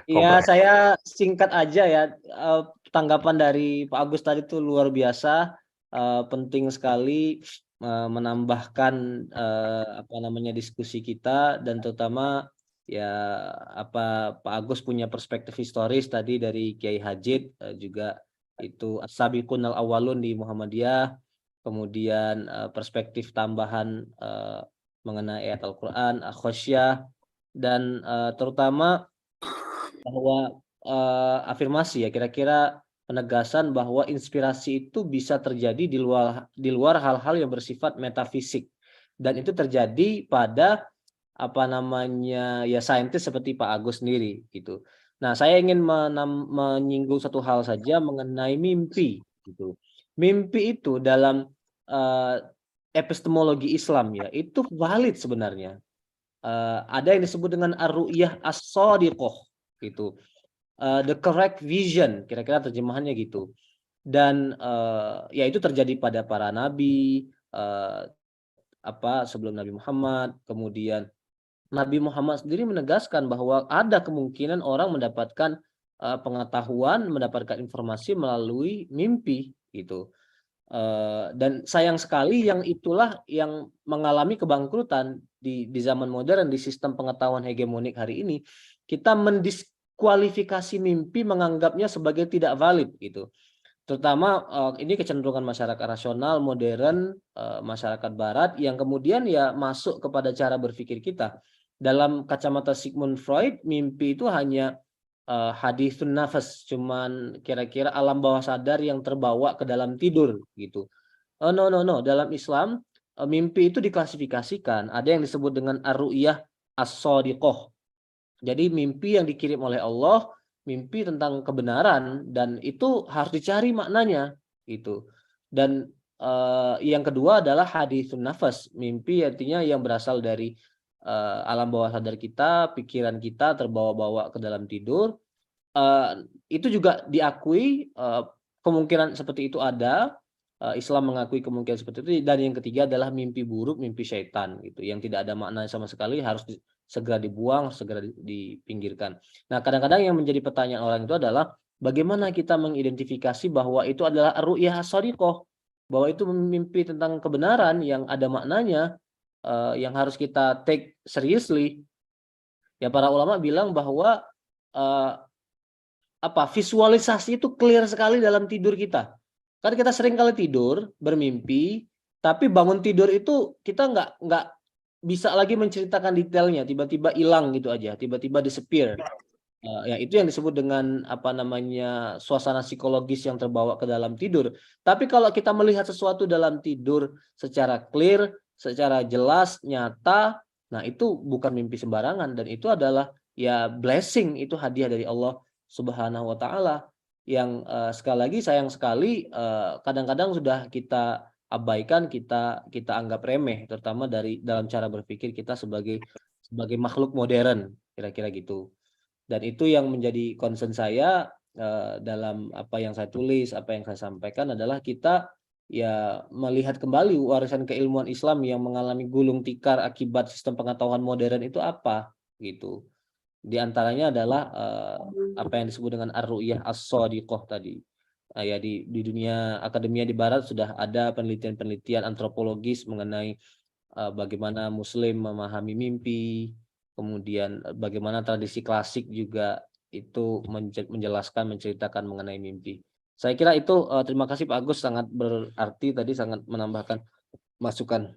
Iya, saya singkat aja ya. Tanggapan dari Pak Agus tadi itu luar biasa, penting sekali menambahkan diskusi kita, dan terutama ya Pak Agus punya perspektif historis tadi dari Kiai Hajid, juga itu as-sabiqun al-awwalun di Muhammadiyah, kemudian perspektif tambahan mengenai ayat Al-Qur'an, Khosyah, dan terutama bahwa afirmasi ya, kira-kira penegasan bahwa inspirasi itu bisa terjadi di luar hal-hal yang bersifat metafisik, dan itu terjadi pada apa namanya ya saintis seperti Pak Agus sendiri gitu. Nah, saya ingin menyinggung satu hal saja mengenai mimpi gitu. Mimpi itu dalam eh, epistemologi Islam ya itu valid sebenarnya. Ada yang disebut dengan ar-ru'yah as-shadiqah gitu. The correct vision, kira-kira terjemahannya gitu. Dan ya itu terjadi pada para nabi, sebelum Nabi Muhammad. Kemudian Nabi Muhammad sendiri menegaskan bahwa ada kemungkinan orang mendapatkan pengetahuan, mendapatkan informasi melalui mimpi gitu. Dan sayang sekali yang itulah yang mengalami kebangkrutan di zaman modern, di sistem pengetahuan hegemonik hari ini. Kita mendiskualifikasi mimpi, menganggapnya sebagai tidak valid gitu. Terutama ini kecenderungan masyarakat rasional modern, masyarakat barat yang kemudian ya masuk kepada cara berpikir kita. Dalam kacamata Sigmund Freud, mimpi itu hanya hadithun nafas, cuman kira-kira alam bawah sadar yang terbawa ke dalam tidur gitu. No. Dalam Islam mimpi itu diklasifikasikan. Ada yang disebut dengan ar-ru'yah as-shadiqah. Jadi mimpi yang dikirim oleh Allah, mimpi tentang kebenaran, dan itu harus dicari maknanya gitu. Dan yang kedua adalah hadithun nafas. Mimpi artinya yang berasal dari alam bawah sadar kita, pikiran kita terbawa-bawa ke dalam tidur. Itu juga diakui, kemungkinan seperti itu ada. Islam mengakui kemungkinan seperti itu. Dan yang ketiga adalah mimpi buruk, mimpi syaitan gitu, yang tidak ada makna sama sekali, harus segera dibuang, segera dipinggirkan. Nah, kadang-kadang yang menjadi pertanyaan orang itu adalah bagaimana kita mengidentifikasi bahwa itu adalah ru'yah as-shadiqah, bahwa itu mimpi tentang kebenaran yang ada maknanya, yang harus kita take seriously. Ya, para ulama bilang bahwa visualisasi itu clear sekali dalam tidur kita. Kan kita sering kali tidur, bermimpi, tapi bangun tidur itu kita nggak bisa lagi menceritakan detailnya, tiba-tiba hilang gitu aja, tiba-tiba disappear. Ya itu yang disebut dengan suasana psikologis yang terbawa ke dalam tidur. Tapi kalau kita melihat sesuatu dalam tidur secara clear, secara jelas, nyata, nah itu bukan mimpi sembarangan, dan itu adalah ya blessing, itu hadiah dari Allah Subhanahu wa taala yang sekali lagi sayang sekali kadang-kadang sudah kita abaikan, kita anggap remeh, terutama dalam cara berpikir kita sebagai makhluk modern, kira-kira gitu. Dan itu yang menjadi concern saya dalam apa yang saya tulis, apa yang saya sampaikan adalah kita ya melihat kembali warisan keilmuan Islam yang mengalami gulung tikar akibat sistem pengetahuan modern itu apa gitu. Di antaranya adalah apa yang disebut dengan ar-ru'yah as-shadiqah tadi. Ya di dunia akademia di barat sudah ada penelitian-penelitian antropologis mengenai bagaimana Muslim memahami mimpi, kemudian bagaimana tradisi klasik juga itu menjelaskan, menceritakan mengenai mimpi. Saya kira itu, terima kasih Pak Agus, sangat berarti tadi, sangat menambahkan masukan.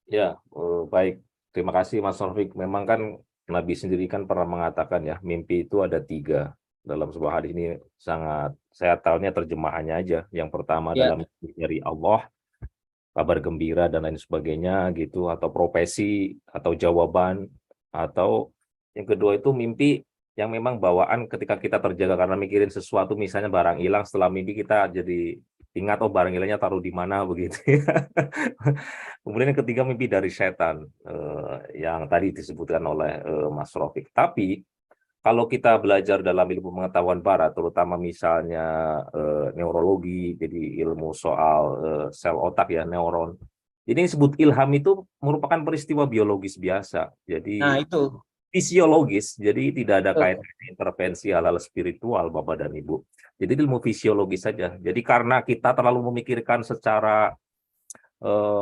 Ya, baik. Terima kasih Mas Taufik. Memang kan Nabi sendiri kan pernah mengatakan ya, mimpi itu ada 3. Dalam sebuah hadis ini sangat, saya tahunya terjemahannya aja. Yang pertama Ya. dalam dari Allah, kabar gembira dan lain sebagainya gitu, atau profesi, atau jawaban, atau yang kedua itu mimpi yang memang bawaan ketika kita terjaga karena mikirin sesuatu, misalnya barang hilang, setelah mimpi kita jadi ingat, oh barang hilangnya taruh di mana begitu ya. Kemudian yang ketiga mimpi dari setan, yang tadi disebutkan oleh Mas Rofik. Tapi kalau kita belajar dalam ilmu pengetahuan barat, terutama misalnya neurologi, jadi ilmu soal sel otak ya, neuron. Jadi yang disebut ilham itu merupakan peristiwa biologis biasa. Jadi Nah, itu. fisiologis, jadi tidak ada kaitan intervensi hal-hal spiritual, Bapak dan Ibu. Jadi ilmu fisiologis saja. Jadi karena kita terlalu memikirkan secara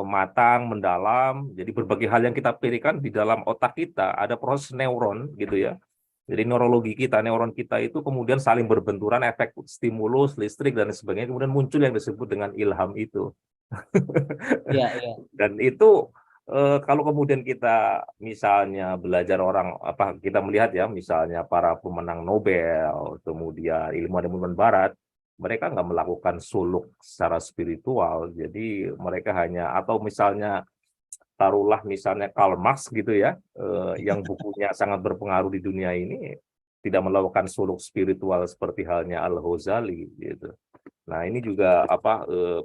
matang, mendalam, jadi berbagai hal yang kita pikirkan di dalam otak kita, ada proses neuron gitu ya. Jadi neurologi kita, neuron kita itu kemudian saling berbenturan, efek stimulus, listrik, dan sebagainya, kemudian muncul yang disebut dengan ilham itu. Ya. Dan itu kalau kemudian kita misalnya belajar kita melihat ya, misalnya para pemenang Nobel, kemudian ilmuwan-ilmuwan Barat, mereka nggak melakukan suluk secara spiritual. Jadi mereka hanya, atau misalnya taruhlah misalnya Karl Marx gitu ya, yang bukunya sangat berpengaruh di dunia ini, tidak melakukan suluk spiritual seperti halnya Al-Ghazali gitu. Nah, ini juga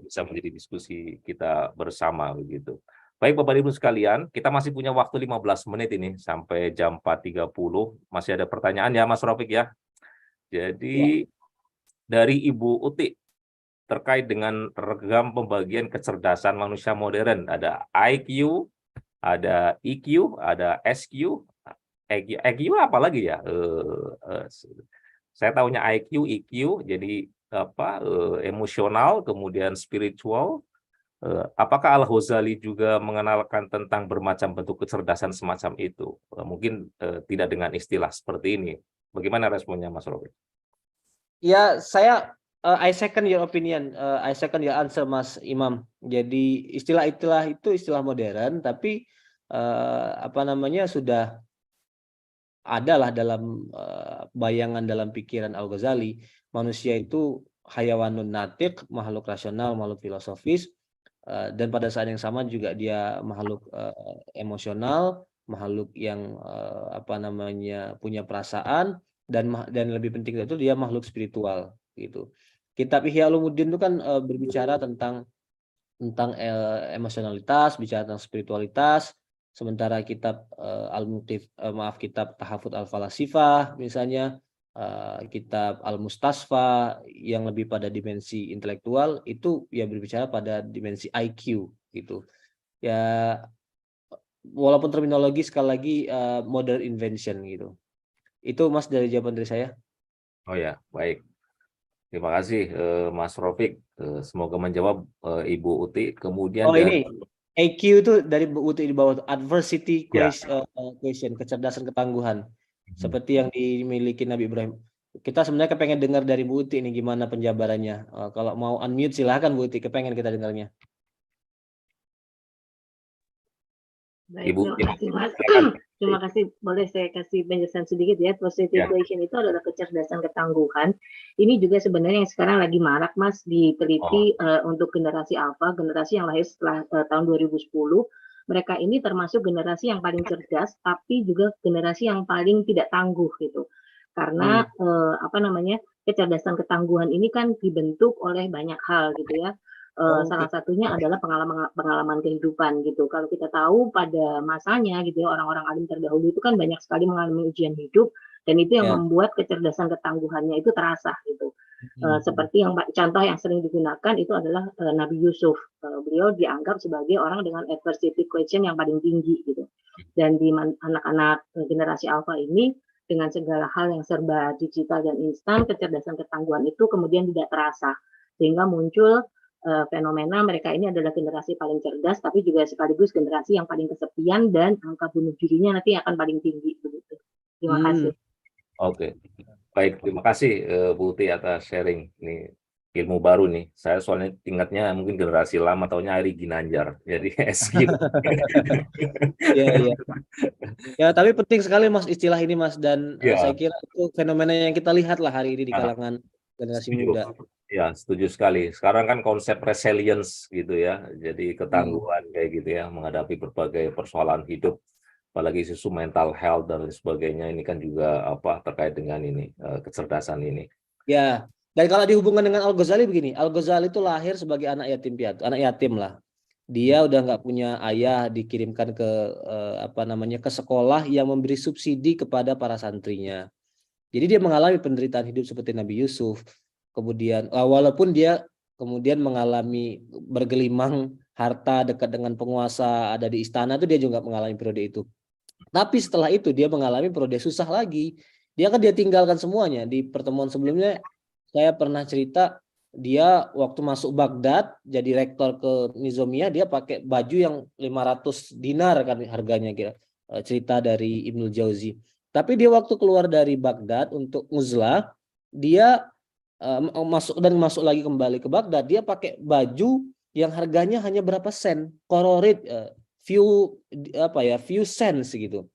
bisa menjadi diskusi kita bersama begitu. Baik Bapak Ibu sekalian, kita masih punya waktu 15 menit ini sampai jam 4.30. Masih ada pertanyaan ya Mas Rofik ya. Jadi dari Ibu Uti terkait dengan regam pembagian kecerdasan manusia modern, ada IQ, ada EQ, ada SQ, EQ apa lagi ya? Saya tahunya IQ, EQ, jadi emosional, kemudian spiritual. Apakah Al-Ghazali juga mengenalkan tentang bermacam bentuk kecerdasan semacam itu? Mungkin tidak dengan istilah seperti ini. Bagaimana responnya Mas Robi? Ya, I second your opinion, I second your answer, Mas Imam. Jadi istilah-istilah itu istilah modern, tapi sudah adalah dalam bayangan dalam pikiran Al-Ghazali, manusia itu hayawanun natiq, makhluk rasional, makhluk filosofis, dan pada saat yang sama juga dia makhluk emosional, makhluk yang punya perasaan, dan lebih penting dari itu dia makhluk spiritual gitu. Kitab Ihya Ulumuddin itu kan berbicara tentang emosionalitas, bicara tentang spiritualitas. Sementara kitab kitab Tahafut Al-Falasifah misalnya, kitab Al-Mustasfa yang lebih pada dimensi intelektual, itu ya berbicara pada dimensi IQ gitu. Ya, walaupun terminologi sekali lagi modern invention gitu. Itu Mas dari jawaban dari saya. Oh ya, baik. Terima kasih Mas Rofik. Semoga menjawab Ibu Uti. Kemudian Ini AQ itu dari buku di bawah, adversity Ya. question, kecerdasan ketangguhan, seperti yang dimiliki Nabi Ibrahim. Kita sebenarnya kepengen dengar dari Bu Uti ini gimana penjabarannya. Kalau mau unmute silahkan Bu Uti, kepengen kita dengarnya. Baik, Ibu, terima kasih Mas. silakan. Terima kasih. Boleh saya kasih penjelasan sedikit ya. Adversity question itu adalah kecerdasan ketangguhan. Ini juga sebenarnya yang sekarang lagi marak Mas diteliti untuk generasi alpha, generasi yang lahir setelah tahun 2010. Mereka ini termasuk generasi yang paling cerdas, tapi juga generasi yang paling tidak tangguh gitu. Karena kecerdasan ketangguhan ini kan dibentuk oleh banyak hal gitu ya. Salah satunya adalah pengalaman kehidupan gitu. Kalau kita tahu pada masanya gitu ya, orang-orang alim terdahulu itu kan banyak sekali mengalami ujian hidup, dan itu yang membuat kecerdasan ketangguhannya itu terasa gitu. Seperti yang contoh yang sering digunakan itu adalah Nabi Yusuf. Beliau dianggap sebagai orang dengan adversity quotient yang paling tinggi gitu. Dan di anak-anak generasi alpha ini, dengan segala hal yang serba digital dan instan, kecerdasan ketangguhan itu kemudian tidak terasa, sehingga muncul fenomena mereka ini adalah generasi paling cerdas, tapi juga sekaligus generasi yang paling kesepian, dan angka bunuh dirinya nanti akan paling tinggi begitu. Terima kasih. Oke, baik, terima kasih Bu Uti atas sharing. Ini ilmu baru nih. Saya soalnya ingatnya mungkin generasi lama, taunya Ari Ginanjar. Jadi SQ. Iya. Ya, tapi penting sekali Mas istilah ini Mas, dan saya kira itu fenomena yang kita lihat lah hari ini di kalangan generasi muda. Ya, setuju sekali. Sekarang kan konsep resilience gitu ya, jadi ketangguhan kayak gitu ya, menghadapi berbagai persoalan hidup, apalagi isu mental health dan sebagainya. Ini kan juga terkait dengan ini kecerdasan ini. Ya, dan kalau dihubungkan dengan Al-Ghazali begini, Al-Ghazali itu lahir sebagai anak yatim piatu, anak yatim lah. Dia udah nggak punya ayah, dikirimkan ke ke sekolah yang memberi subsidi kepada para santrinya. Jadi dia mengalami penderitaan hidup seperti Nabi Yusuf. Kemudian walaupun dia kemudian mengalami bergelimang harta dekat dengan penguasa, ada di istana, itu dia juga mengalami periode itu. Tapi setelah itu dia mengalami periode susah lagi. Dia tinggalkan semuanya. Di pertemuan sebelumnya saya pernah cerita, dia waktu masuk Baghdad jadi rektor ke Nizamiyah, dia pakai baju yang 500 dinar kan harganya kira. Cerita dari Ibnul Jauzi. Tapi dia waktu keluar dari Baghdad untuk uzlah, dia masuk lagi kembali ke Baghdad, dia pakai baju yang harganya hanya berapa sen, kororit, few cents gitu.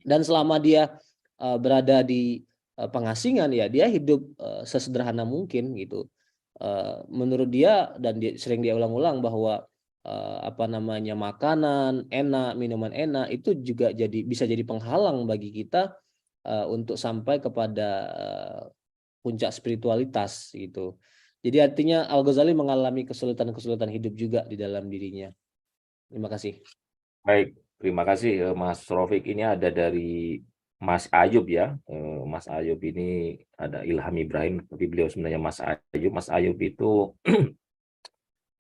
Dan selama dia berada di pengasingan, ya dia hidup sesederhana mungkin gitu. menurut dia, dan dia sering dia ulang-ulang, bahwa makanan enak, minuman enak itu juga bisa jadi penghalang bagi kita untuk sampai kepada puncak spiritualitas gitu. Jadi artinya Al-Ghazali mengalami kesulitan-kesulitan hidup juga di dalam dirinya. Terima kasih. Baik, terima kasih Mas Rofik. Ini ada dari Mas Ayub ya. Mas Ayub ini ada Ilham Ibrahim, tapi beliau sebenarnya Mas Ayub. Mas Ayub itu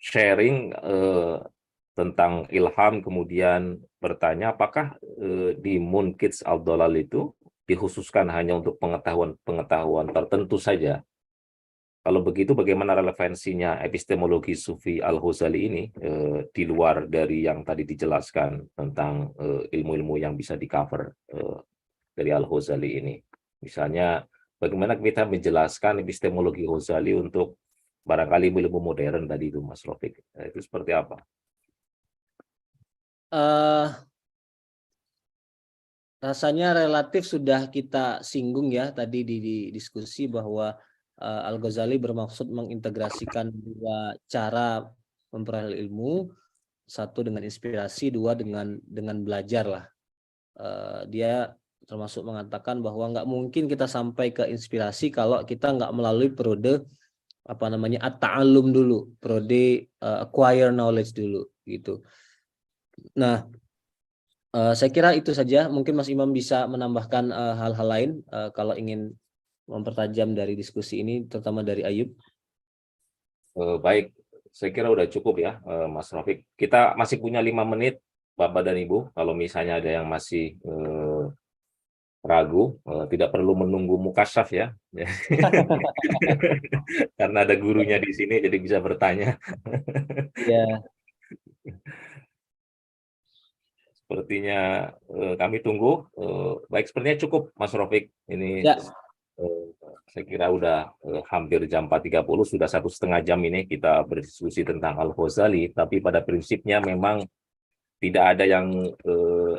sharing tentang ilham, kemudian bertanya apakah di Munkits Al-Dhalal itu dikhususkan hanya untuk pengetahuan tertentu saja. Kalau begitu bagaimana relevansinya epistemologi Sufi Al-Ghazali ini di luar dari yang tadi dijelaskan tentang ilmu-ilmu yang bisa di-cover dari Al-Ghazali ini. Misalnya bagaimana kita menjelaskan epistemologi Ghazali untuk barangkali ilmu modern tadi itu Mas Rofik. Itu seperti apa? Rasanya relatif sudah kita singgung ya tadi di diskusi, bahwa Al-Ghazali bermaksud mengintegrasikan dua cara memperoleh ilmu, satu dengan inspirasi, dua dengan belajar lah. Dia termasuk mengatakan bahwa nggak mungkin kita sampai ke inspirasi kalau kita nggak melalui periode at-ta'allum dulu, periode acquire knowledge dulu gitu. Nah, saya kira itu saja. Mungkin Mas Imam bisa menambahkan hal-hal lain kalau ingin mempertajam dari diskusi ini, terutama dari Ayub. Baik, saya kira udah cukup ya Mas Rofik. Kita masih punya 5 menit Bapak dan Ibu. Kalau misalnya ada yang masih ragu, tidak perlu menunggu mukasyaf ya. Karena ada gurunya di sini, jadi bisa bertanya. Ya. Sepertinya kami tunggu. Baik, sepertinya cukup Mas Rofik. Ini Ya. Saya kira udah hampir jam 4.30, sudah 1,5 jam ini kita berdiskusi tentang Al-Ghazali, tapi pada prinsipnya memang tidak ada yang,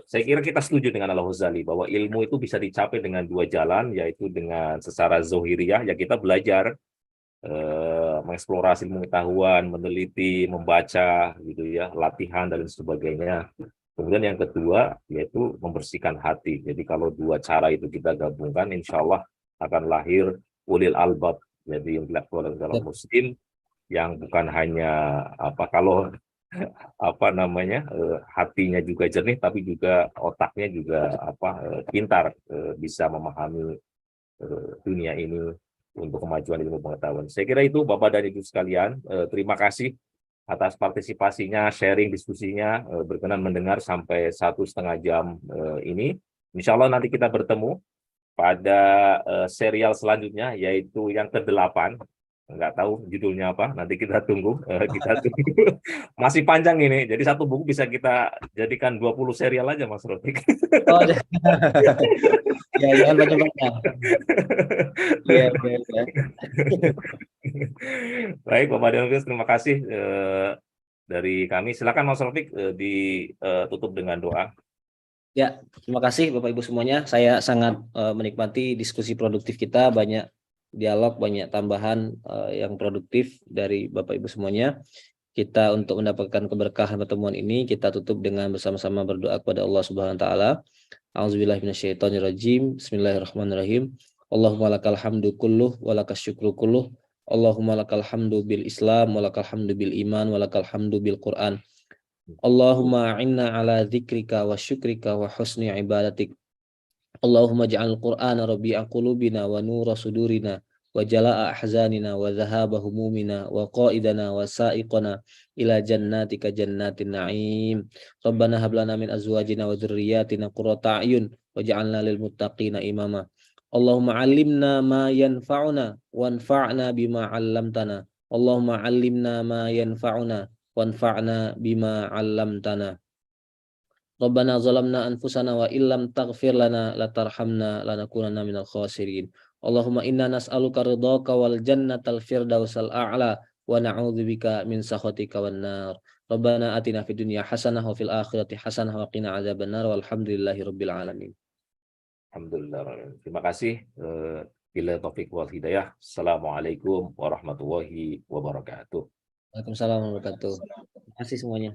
saya kira kita setuju dengan Al-Ghazali bahwa ilmu itu bisa dicapai dengan dua jalan, yaitu dengan secara zohiriyah, ya kita belajar, mengeksplorasi pengetahuan, meneliti, membaca, gitu ya, latihan dan sebagainya. Kemudian yang kedua yaitu membersihkan hati. Jadi kalau dua cara itu kita gabungkan, insya Allah akan lahir ulil albab, jadi intelektual muslim yang bukan hanya hatinya juga jernih, tapi juga otaknya juga pintar, bisa memahami dunia ini untuk kemajuan ilmu pengetahuan. Saya kira itu Bapak dan Ibu sekalian. Terima kasih atas partisipasinya, sharing diskusinya, berkenan mendengar sampai 1,5 jam ini. Insya Allah nanti kita bertemu pada serial selanjutnya, yaitu yang ke-8. Nggak tahu judulnya apa, nanti kita tunggu. Kita tunggu. Masih panjang ini, jadi satu buku bisa kita jadikan 20 serial aja, Mas Rofik. Oh, ya, jangan banyak-banyak. Ya. Baik, Bapak dan Ibu, terima kasih dari kami. Silakan Mas Rofik ditutup dengan doa. Ya, terima kasih Bapak Ibu semuanya. Saya sangat menikmati diskusi produktif kita, banyak dialog, banyak tambahan yang produktif dari Bapak Ibu semuanya. Kita untuk mendapatkan keberkahan pertemuan ini, kita tutup dengan bersama-sama berdoa kepada Allah Subhanahu wa taala. A'udzubillahi minasyaitonirrajim. Bismillahirrahmanirrahim. Allahumma lakal hamdu kulluh wa lakas syukru kulluh. Allahumma lakal hamdu bil Islam wa lakal hamdu bil iman wa lakal hamdu bil Quran. Allahumma a'inna ala dzikrika wa syukrika wa husni ibadatik. Allahumma ja'al Qur'ana rabi'a qulubina wa nura sudurina wa jala'a ahzanina wa dhahaba humumina wa qa'idana wa sa'iqana ila jannatika jannatin na'im. Rabbana hab lana min azwajina wa dzurriyyatina qurrata a'yun waj'alna lil muttaqina imama. Allahumma 'allimna ma yanfa'una wanfa'na bima 'allamtana. Allahumma 'allimna ma yanfa'una wanfa'na bima 'allamtana. Rabbana zalamna anfusana wa illam taghfir lana latarhamna lanakunanna minal khasirin. Allahumma inna nas'aluka ridhaka wal jannatal firdausal a'la wa na'udzubika min sakhatika wan nar. Rabbana atina fid dunya hasanah wa fil akhirati hasanah wa qina adzabannar walhamdulillahi rabbil alamin. Alhamdulillah. Terima kasih Bila taufik wal hidayah. Assalamualaikum warahmatullahi wabarakatuh. Waalaikumsalam warahmatullahi wabarakatuh. Terima kasih semuanya.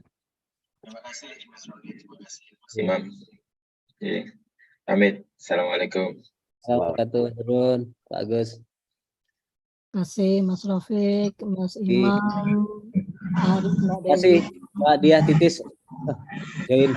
Terima kasih Mas Rogi, terima kasih Mas Imam. Oke. Amit. Assalamualaikum. Wabarakatuh, Turun, Pak Agus. Terima kasih Mas Rafiq, Mas Imam, Arif, Mbak Terima kasih, Dewi. Pak Dia Titis. Join.